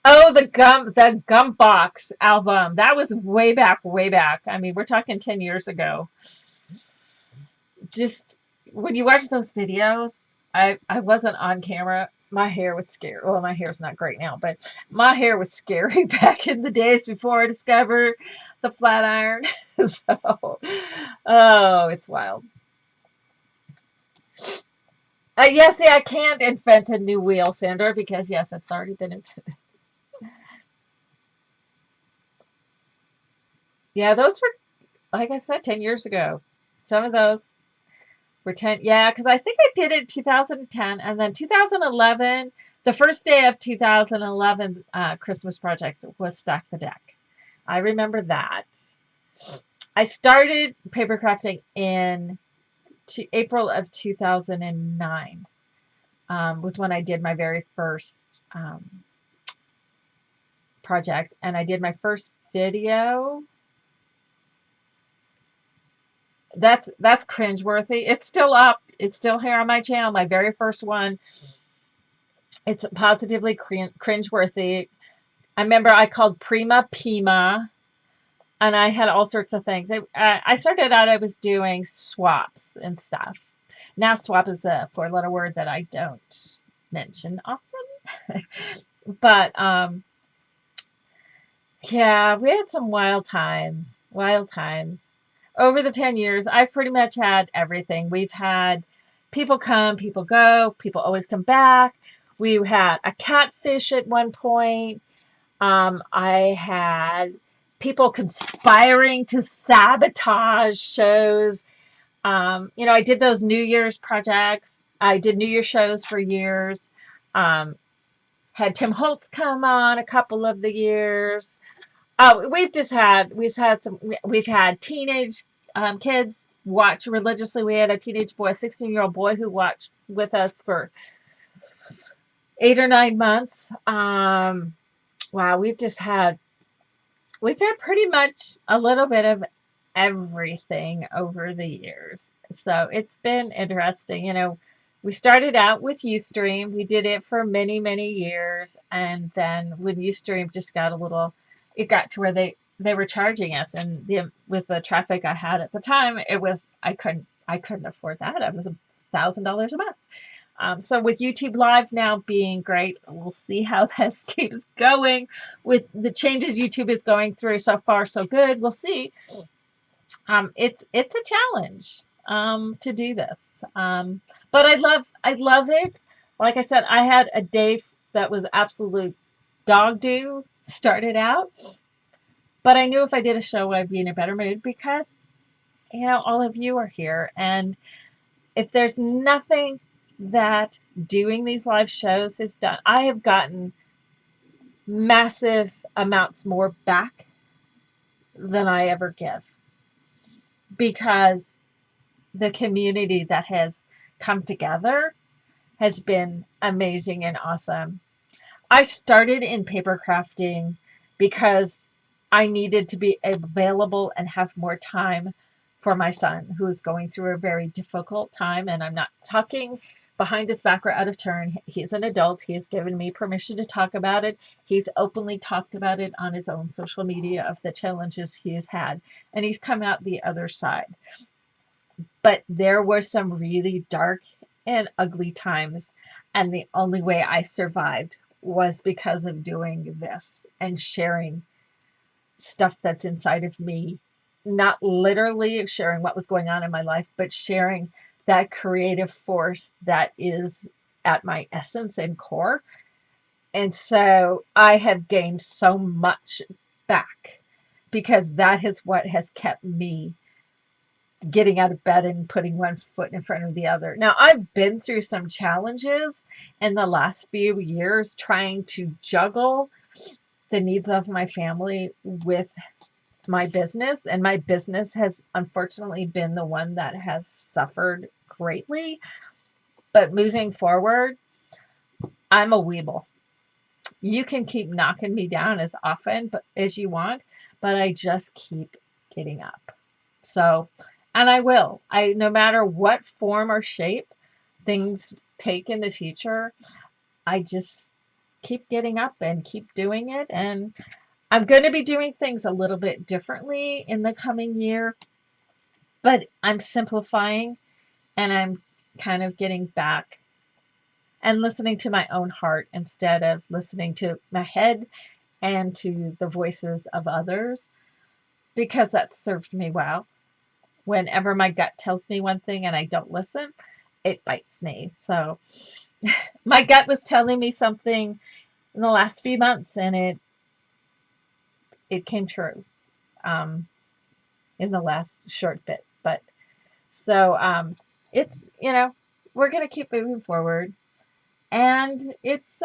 Oh, the Gum Box album. That was way back, way back. I mean, we're talking 10 years ago. Just when you watch those videos, I wasn't on camera. My hair was scary. Well, my hair's not great now, but my hair was scary back in the days before I discovered the flat iron. So, oh, it's wild. Yes, yeah, I can't invent a new wheel, Sandra, because yes, it's already been invented. Yeah, those were like I said, 10 years ago. Some of those were 10. Yeah, because I think I did it in 2010. And then 2011, the first day of 2011 Christmas projects was Stack the Deck. I remember that. I started paper crafting in April of 2009. Was when I did my very first project, and I did my first video. That's cringeworthy. It's still up. It's still here on my channel. My very first one. It's positively cringeworthy. I remember I called Prima Pima, and I had all sorts of things. I started out, I was doing swaps and stuff. Now swap is a four-letter word that I don't mention often. But yeah, we had some wild times. Wild times. Over the 10 years, I've pretty much had everything. We've had people come, people go, people always come back. We had a catfish at one point. I had people conspiring to sabotage shows. I did those New Year's projects. I did New Year's shows for years. Had Tim Holtz come on a couple of the years. Oh, we've had teenage kids watch religiously. We had a teenage boy, a 16-year-old boy who watched with us for 8 or 9 months. Wow, we've had pretty much a little bit of everything over the years. So it's been interesting. We started out with Ustream. We did it for many, many years. And then when Ustream just it got to where they were charging us. And with the traffic I had at the time, I couldn't afford that. It was $1,000 a month. So with YouTube Live now being great, we'll see how this keeps going with the changes YouTube is going through. So far, so good. We'll see. It's a challenge to do this, but I love it. Like I said, I had a day that was absolute dog do started out, but I knew if I did a show, I'd be in a better mood because all of you are here, and if there's nothing that doing these live shows has done, I have gotten massive amounts more back than I ever give, because the community that has come together has been amazing and awesome. I started in paper crafting because I needed to be available and have more time for my son, who's going through a very difficult time. And I'm not talking behind his back or out of turn. He's an adult. He has given me permission to talk about it. He's openly talked about it on his own social media of the challenges he has had. And he's come out the other side. But there were some really dark and ugly times. And the only way I survived was because of doing this and sharing stuff that's inside of me. Not literally sharing what was going on in my life, but sharing that creative force that is at my essence and core. And so I have gained so much back because that is what has kept me getting out of bed and putting one foot in front of the other. Now, I've been through some challenges in the last few years trying to juggle the needs of my family with my business, and my business has unfortunately been the one that has suffered greatly. But moving forward, I'm a weeble. You can keep knocking me down as often as you want, but I just keep getting up. So, and I will. No matter what form or shape things take in the future, I just keep getting up and keep doing it. And I'm going to be doing things a little bit differently in the coming year, but I'm simplifying and I'm kind of getting back and listening to my own heart instead of listening to my head and to the voices of others, because that served me well. Whenever my gut tells me one thing and I don't listen, it bites me. So my gut was telling me something in the last few months, and it came true. in the last short bit. But so it's, we're going to keep moving forward. And it's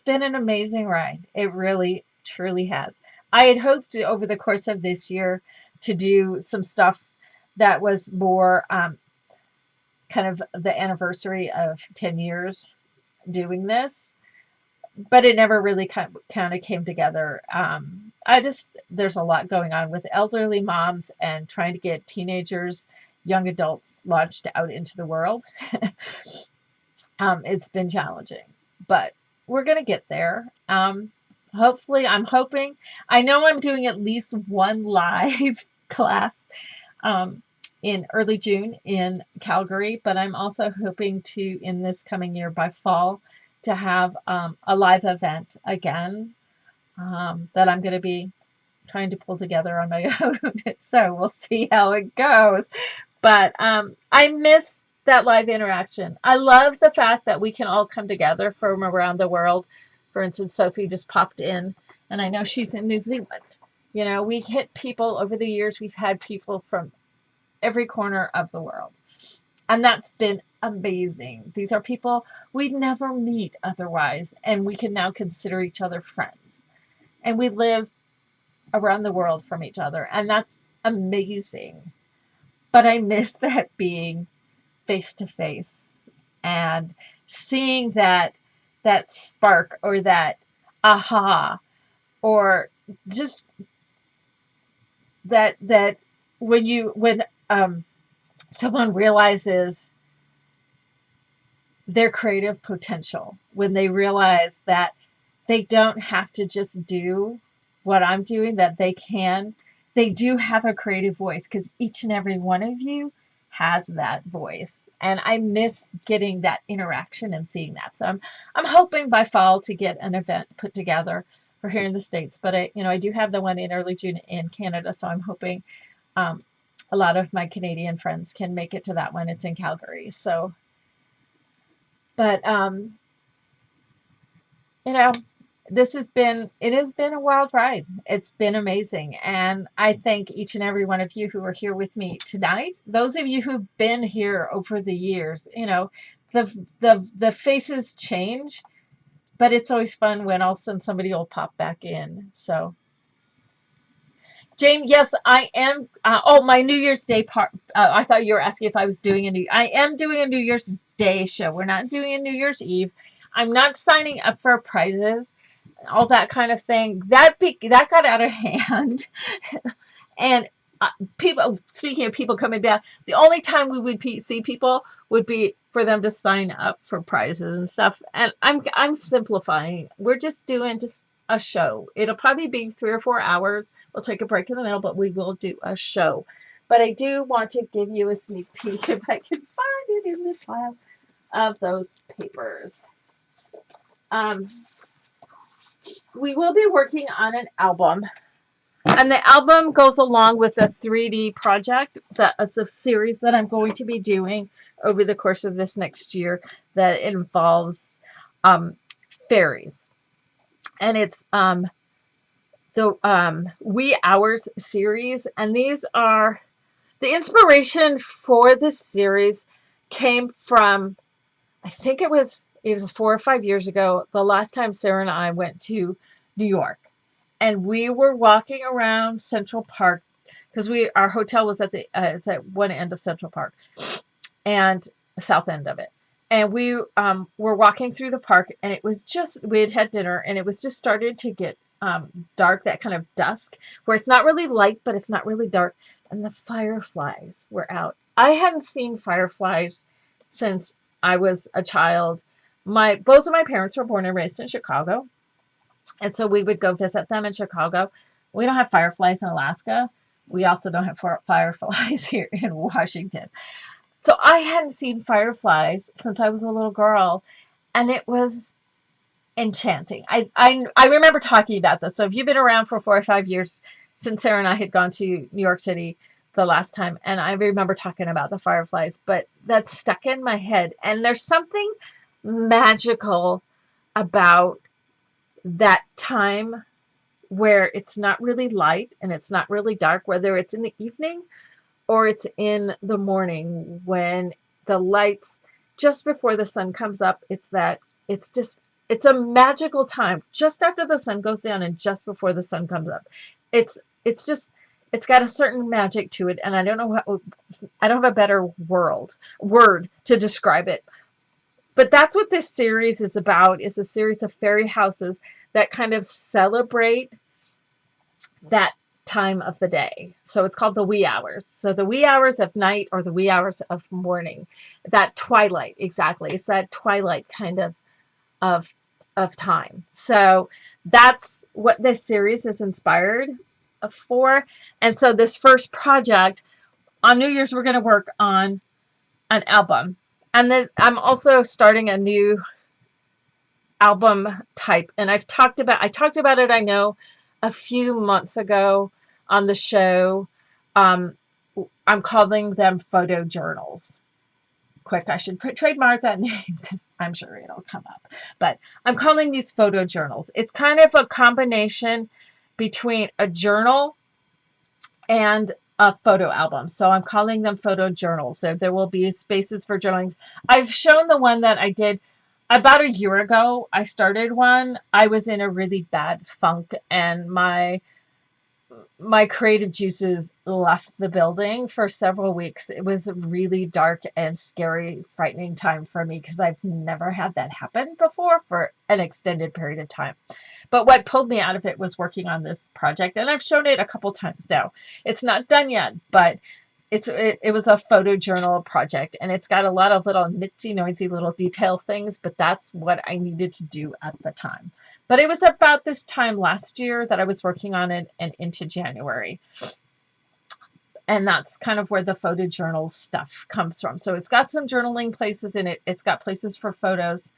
been an amazing ride. It really, truly has. I had hoped over the course of this year to do some stuff that was more kind of the anniversary of 10 years doing this, but it never really kind of came together. There's a lot going on with elderly moms and trying to get teenagers, young adults launched out into the world. It's been challenging, but we're going to get there. Hopefully, I'm hoping, I know I'm doing at least one live class in early June in Calgary, but I'm also hoping to, in this coming year by fall, to have a live event again that I'm going to be trying to pull together on my own. So we'll see how it goes. But I miss that live interaction. I love the fact that we can all come together from around the world. For instance, Sophie just popped in, and I know she's in New Zealand. We hit people over the years. We've had people from every corner of the world. And that's been amazing. These are people we'd never meet otherwise, and we can now consider each other friends. And we live around the world from each other, and that's amazing. But I miss that being face to face and seeing that spark or that aha, or just that when someone realizes their creative potential, when they realize that they don't have to just do what I'm doing, that they do have a creative voice, because each and every one of you has that voice. And I miss getting that interaction and seeing that. So I'm hoping by fall to get an event put together for here in the States. But I do have the one in early June in Canada. So I'm hoping a lot of my Canadian friends can make it to that one. It's in Calgary. So, but it has been a wild ride. It's been amazing. And I thank each and every one of you who are here with me tonight. Those of you who've been here over the years, the faces change, but it's always fun when all of a sudden somebody will pop back in. So, Jane, yes, I am. My New Year's Day part. I thought you were asking if I was doing I am doing a New Year's Day show. We're not doing a New Year's Eve. I'm not signing up for prizes, all that kind of thing. That got out of hand. And people, speaking of people coming back, the only time we would see people would be for them to sign up for prizes and stuff. And I'm simplifying. We're just doing a show. It'll probably be 3 or 4 hours. We'll take a break in the middle, but we will do a show. But I do want to give you a sneak peek, if I can find it in this pile of those papers. We will be working on an album. And the album goes along with a 3D project that's a series that I'm going to be doing over the course of this next year that involves fairies. And it's the Wee Hours series. And these are the inspiration for this series came from, I think it was 4 or 5 years ago, the last time Sarah and I went to New York. And we were walking around Central Park because our hotel was at it's at one end of Central Park and south end of it. And we were walking through the park, and it was we had dinner, and it was just started to get dark, that kind of dusk, where it's not really light, but it's not really dark. And the fireflies were out. I hadn't seen fireflies since I was a child. Both of my parents were born and raised in Chicago. And so we would go visit them in Chicago. We don't have fireflies in Alaska. We also don't have fireflies here in Washington. So I hadn't seen fireflies since I was a little girl, and it was enchanting. I remember talking about this. So if you've been around for 4 or 5 years since Sarah and I had gone to New York City the last time, and I remember talking about the fireflies, but that's stuck in my head. And there's something magical about that time where it's not really light and it's not really dark, whether it's in the evening or it's in the morning when the lights just before the sun comes up. It's a magical time just after the sun goes down and just before the sun comes up. It's just it's got a certain magic to it, and I don't have a better word to describe it. But that's what this series is about, is a series of fairy houses that kind of celebrate that time of the day. So it's called the wee hours. So the wee hours of night or the wee hours of morning, that twilight, exactly. It's that twilight kind of of time. So that's what this series is inspired for. And so this first project on New Year's, we're going to work on an album. And then I'm also starting a new album type. And I talked about it, I know, a few months ago on the show. I'm calling them photo journals. Quick, I should trademark that name because I'm sure it'll come up. But I'm calling these photo journals. It's kind of a combination between a journal and a photo album. So I'm calling them photo journals. So there will be spaces for journaling. I've shown the one that I did about a year ago. I started one. I was in a really bad funk and my creative juices left the building for several weeks. It was a really dark and scary, frightening time for me because I've never had that happen before for an extended period of time. But what pulled me out of it was working on this project, and I've shown it a couple times now. It's not done yet, but it was a photo journal project, and it's got a lot of little nitsy noisy little detail things, but that's what I needed to do at the time. But it was about this time last year that I was working on it and into January. And that's kind of where the photo journal stuff comes from. So it's got some journaling places in it. It's got places for photos.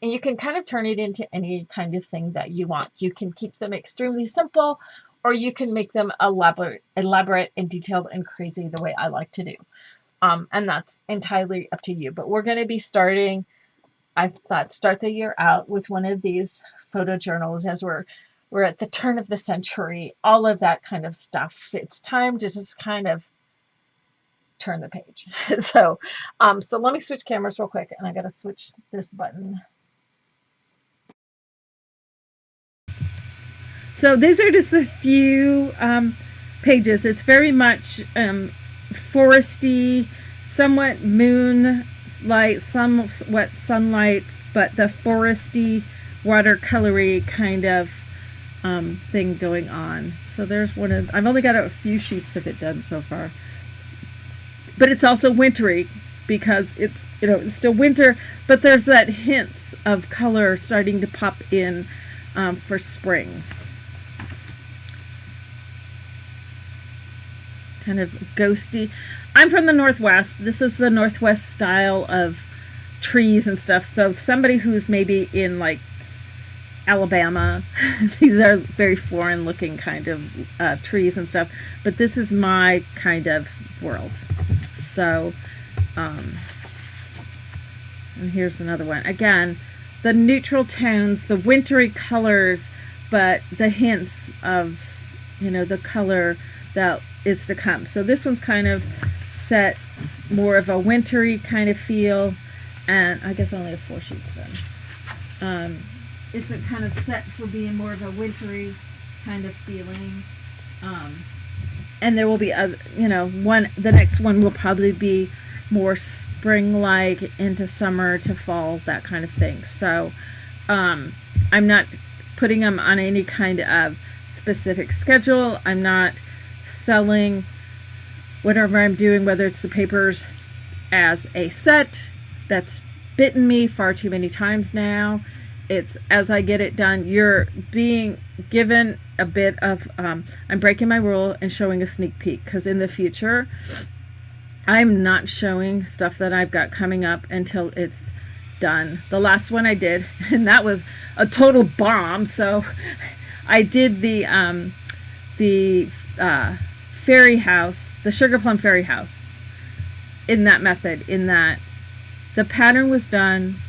And you can kind of turn it into any kind of thing that you want. You can keep them extremely simple, or you can make them elaborate and detailed and crazy the way I like to do. And that's entirely up to you. But we're going to be starting, I thought, start the year out with one of these photo journals as we're at the turn of the century, all of that kind of stuff. It's time to just kind of turn the page. So let me switch cameras real quick, and I got to switch this button. So these are just a few pages. It's very much foresty, somewhat moonlight, somewhat sunlight, but the foresty, watercolory kind of thing going on. So there's one of, I've only got a few sheets of it done so far. But it's also wintry because it's still winter, but there's that hints of color starting to pop in for spring. Kind of ghosty. I'm from the Northwest. This is the Northwest style of trees and stuff. So somebody who's maybe in like Alabama, these are very foreign looking kind of trees and stuff. But this is my kind of world. So, and here's another one. Again, the neutral tones, the wintry colors, but the hints of, the color that is to come. So this one's kind of set more of a wintry kind of feel, and I guess I only have 4 sheets then. It's a kind of set for being more of a wintry kind of feeling, and there will be other, the next one will probably be more spring-like into summer to fall, that kind of thing. So I'm not putting them on any kind of specific schedule. I'm not selling whatever I'm doing, whether it's the papers as a set. That's bitten me far too many times now. It's as I get it done. You're being given a bit of I'm breaking my rule and showing a sneak peek, because in the future I'm not showing stuff that I've got coming up until it's done. The last one I did, and that was a total bomb. So I did the fairy house, the sugar plum fairy house, in that method, in that the pattern was done,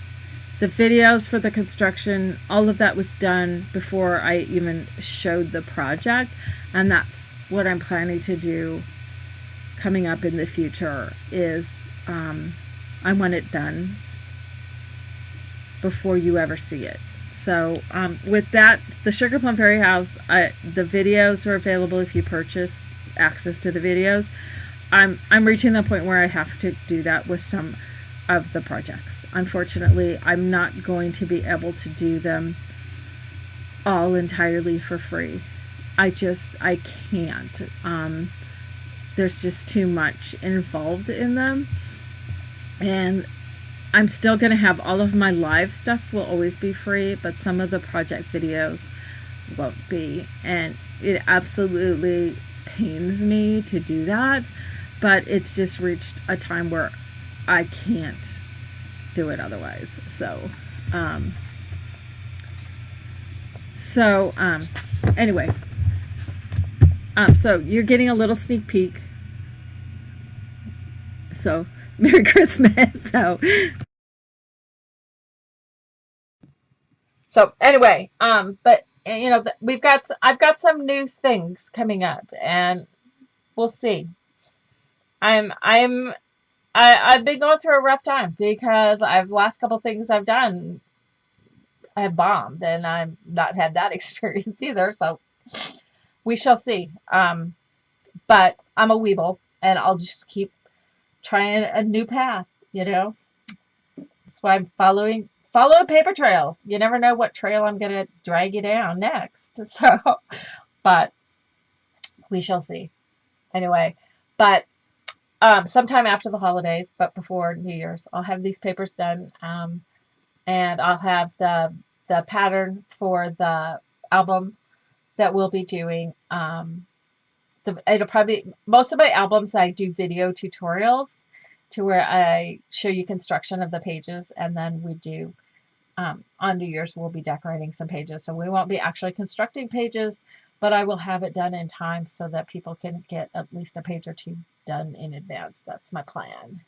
The videos for the construction, all of that was done before I even showed the project, and that's what I'm planning to do coming up in the future is I want it done before you ever see it. So with that, the Sugar Plum Fairy House, the videos are available if you purchase access to the videos. I'm reaching the point where I have to do that with some of the projects. Unfortunately, I'm not going to be able to do them all entirely for free. I can't. There's just too much involved in them. And I'm still going to have all of my live stuff will always be free, but some of the project videos won't be. And it absolutely pains me to do that, but it's just reached a time where I can't do it otherwise. So anyway, so you're getting a little sneak peek. So Merry Christmas. So anyway, but you know, I've got some new things coming up, and we'll see. I've been going through a rough time because last couple things I've done, I have bombed, and I've not had that experience either. So we shall see. But I'm a weeble, and I'll just keep trying a new path. You know, that's why I'm follow a paper trail. You never know what trail I'm gonna drag you down next. So, but we shall see. Anyway, but sometime after the holidays, but before New Year's, I'll have these papers done, and I'll have the pattern for the album that we'll be doing. It'll probably most of my albums I do video tutorials to where I show you construction of the pages, and then we do on New Year's we'll be decorating some pages. So we won't be actually constructing pages, but I will have it done in time so that people can get at least a page or two done in advance. That's my plan.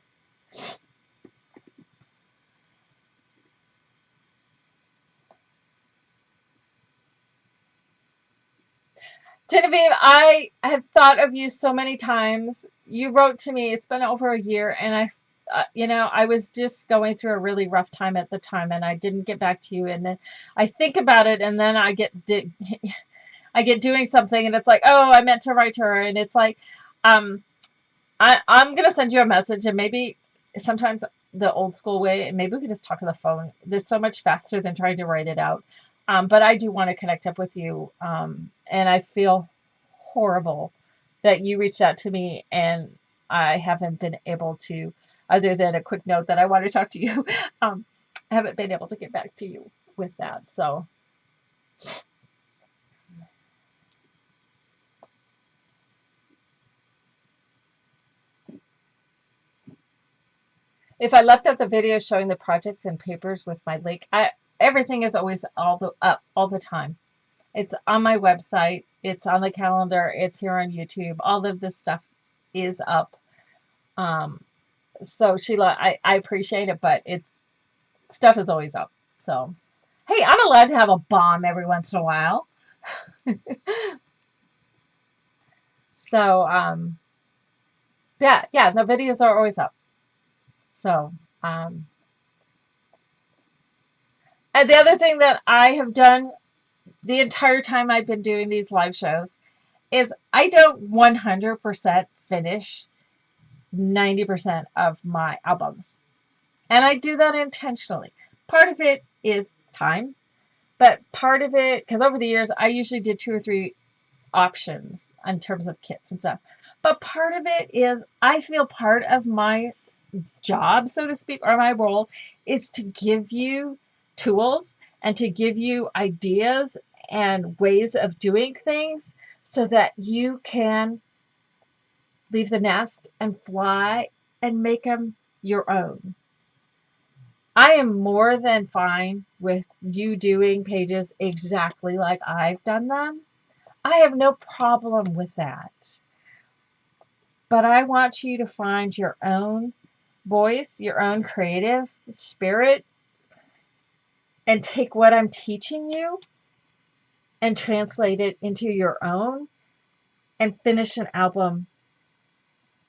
Genevieve, I have thought of you so many times. You wrote to me. It's been over a year, and I was just going through a really rough time at the time, and I didn't get back to you. And then I think about it, and then I get doing something, and it's like, oh, I meant to write to her, and it's like, I'm gonna send you a message, and maybe sometimes the old school way, and maybe we can just talk to the phone. This is so much faster than trying to write it out. But I do want to connect up with you, and I feel horrible that you reached out to me and I haven't been able to, other than a quick note that I want to talk to you, I haven't been able to get back to you with that. So if I left out the video showing the projects and papers with my link, everything is always up all the time. It's on my website. It's on the calendar. It's here on YouTube. All of this stuff is up. So Sheila, I appreciate it, but stuff is always up. So, hey, I'm allowed to have a bomb every once in a while. So, yeah, the videos are always up. So, and the other thing that I have done the entire time I've been doing these live shows is I don't 100% finish 90% of my albums. And I do that intentionally. Part of it is time, but part of it, because over the years, I usually did 2 or 3 options in terms of kits and stuff. But part of it is I feel part of my job, so to speak, or my role is to give you tools and to give you ideas and ways of doing things so that you can leave the nest and fly and make them your own. I am more than fine with you doing pages exactly like I've done them. I have no problem with that. But I want you to find your own voice, your own creative spirit, and take what I'm teaching you and translate it into your own and finish an album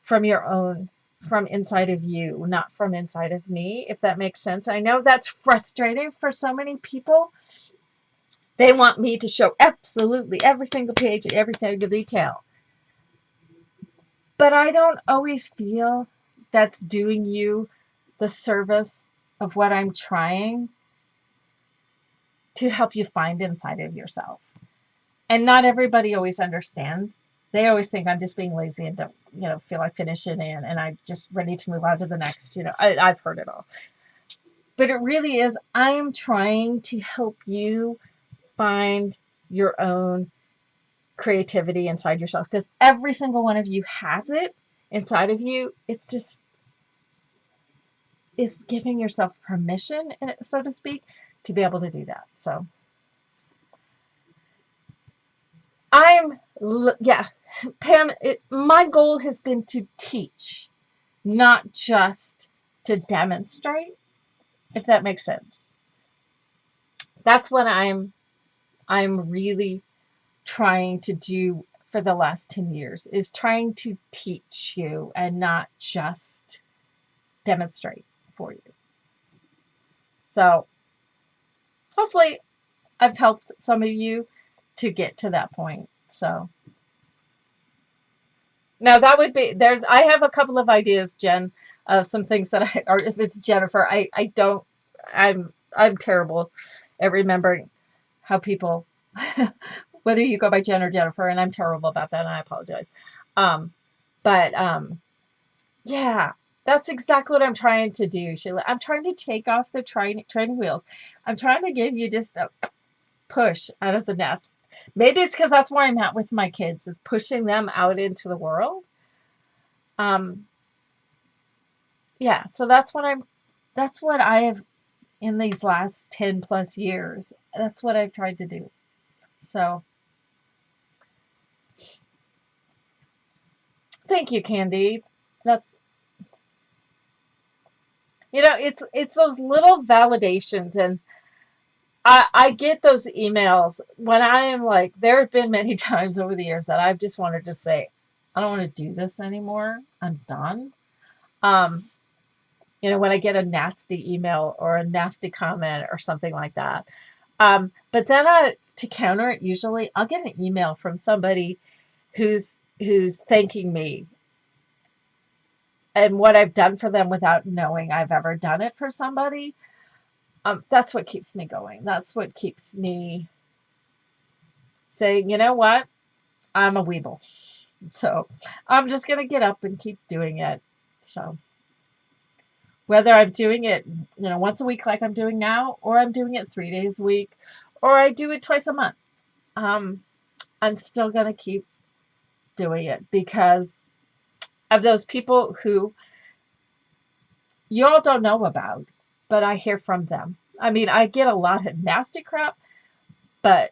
from your own, from inside of you, not from inside of me, if that makes sense. I know that's frustrating for so many people. They want me to show absolutely every single page and every single detail. But I don't always feel that's doing you the service of what I'm trying to help you find inside of yourself. And not everybody always understands. They always think I'm just being lazy and don't, feel like finishing in and I'm just ready to move on to the next, I've heard it all. But it really is, I'm trying to help you find your own creativity inside yourself, because every single one of you has it inside of you. It's giving yourself permission, so to speak, to be able to do that. So Pam, my goal has been to teach, not just to demonstrate, if that makes sense. That's what I'm really trying to do for the last 10 years, is trying to teach you and not just demonstrate for you. So hopefully I've helped some of you to get to that point. So now that would be, I have a couple of ideas, Jen, of some things that or if it's Jennifer, I'm terrible at remembering how people, whether you go by Jen or Jennifer, and I'm terrible about that, and I apologize. But yeah, that's exactly what I'm trying to do, Sheila. I'm trying to take off the training wheels. I'm trying to give you just a push out of the nest. Maybe it's because that's where I'm at with my kids, is pushing them out into the world. Yeah, so that's what I have in these last 10 plus years. That's what I've tried to do. So thank you, Candy. That's, it's those little validations, and I get those emails when I am like, there have been many times over the years that I've just wanted to say, I don't want to do this anymore. I'm done. When I get a nasty email or a nasty comment or something like that. But then to counter it, usually I'll get an email from somebody who's thanking me and what I've done for them without knowing I've ever done it for somebody. That's what keeps me going. That's what keeps me saying, you know what? I'm a weeble. So I'm just going to get up and keep doing it. So whether I'm doing it, once a week like I'm doing now, or I'm doing it 3 days a week, or I do it twice a month, I'm still going to keep doing it because of those people who you all don't know about, but I hear from them. I mean, I get a lot of nasty crap, but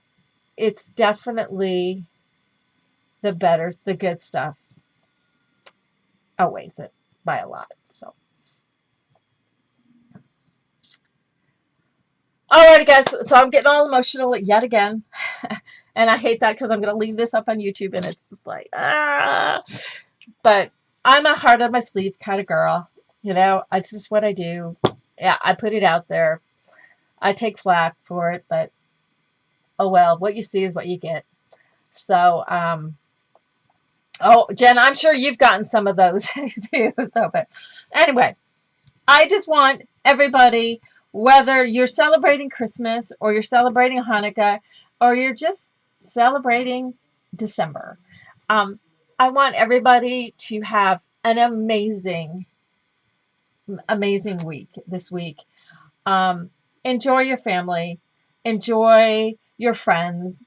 it's definitely the good stuff outweighs it by a lot. So, alrighty, guys. So I'm getting all emotional yet again, and I hate that because I'm going to leave this up on YouTube, and it's just like, But I'm a heart on my sleeve kind of girl. It's just what I do. Yeah, I put it out there. I take flack for it, but oh well, what you see is what you get. So, oh, Jen, I'm sure you've gotten some of those too. So, but anyway, I just want everybody, whether you're celebrating Christmas or you're celebrating Hanukkah or you're just celebrating December, I want everybody to have an amazing week this week. Enjoy your family, enjoy your friends,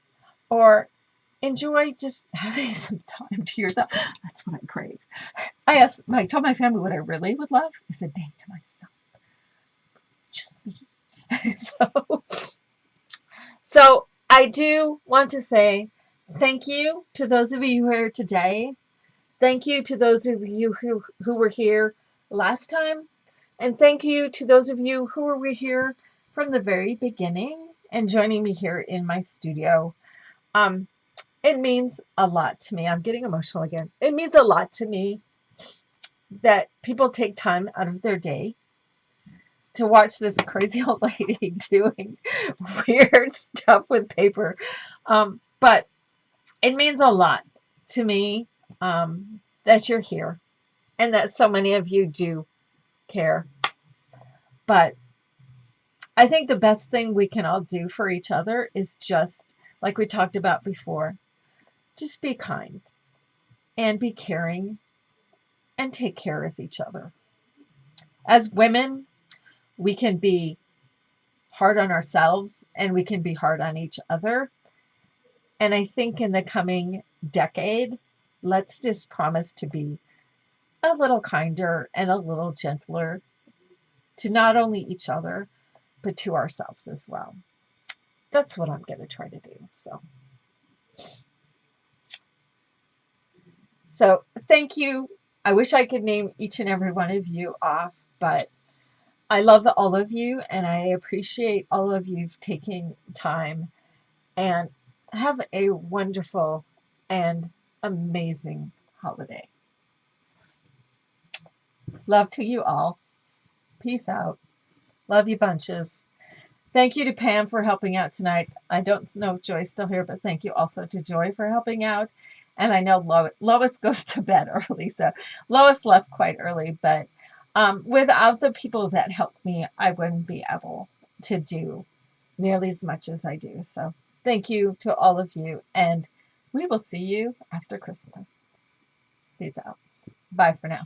or enjoy just having some time to yourself. That's what I crave. I told my family what I really would love is a day to myself. Just me. So I do want to say thank you to those of you who are here today. Thank you to those of you who were here last time. And thank you to those of you who were here from the very beginning and joining me here in my studio. Um, it means a lot to me. I'm getting emotional again. It means a lot to me that people take time out of their day to watch this crazy old lady doing weird stuff with paper. But it means a lot to me that you're here and that so many of you do care. But I think the best thing we can all do for each other is just, like we talked about before, just be kind and be caring and take care of each other. As women, we can be hard on ourselves and we can be hard on each other. And I think in the coming decade, let's just promise to be a little kinder and a little gentler to not only each other, but to ourselves as well. That's what I'm going to try to do. So thank you. I wish I could name each and every one of you off, but I love all of you and I appreciate all of you taking time, and have a wonderful and amazing holiday. Love to you all. Peace out. Love you bunches. Thank you to Pam for helping out tonight. I don't know if Joy's still here, but thank you also to Joy for helping out. And I know Lois goes to bed early, so Lois left quite early, but without the people that helped me, I wouldn't be able to do nearly as much as I do. So thank you to all of you, and we will see you after Christmas. Peace out. Bye for now.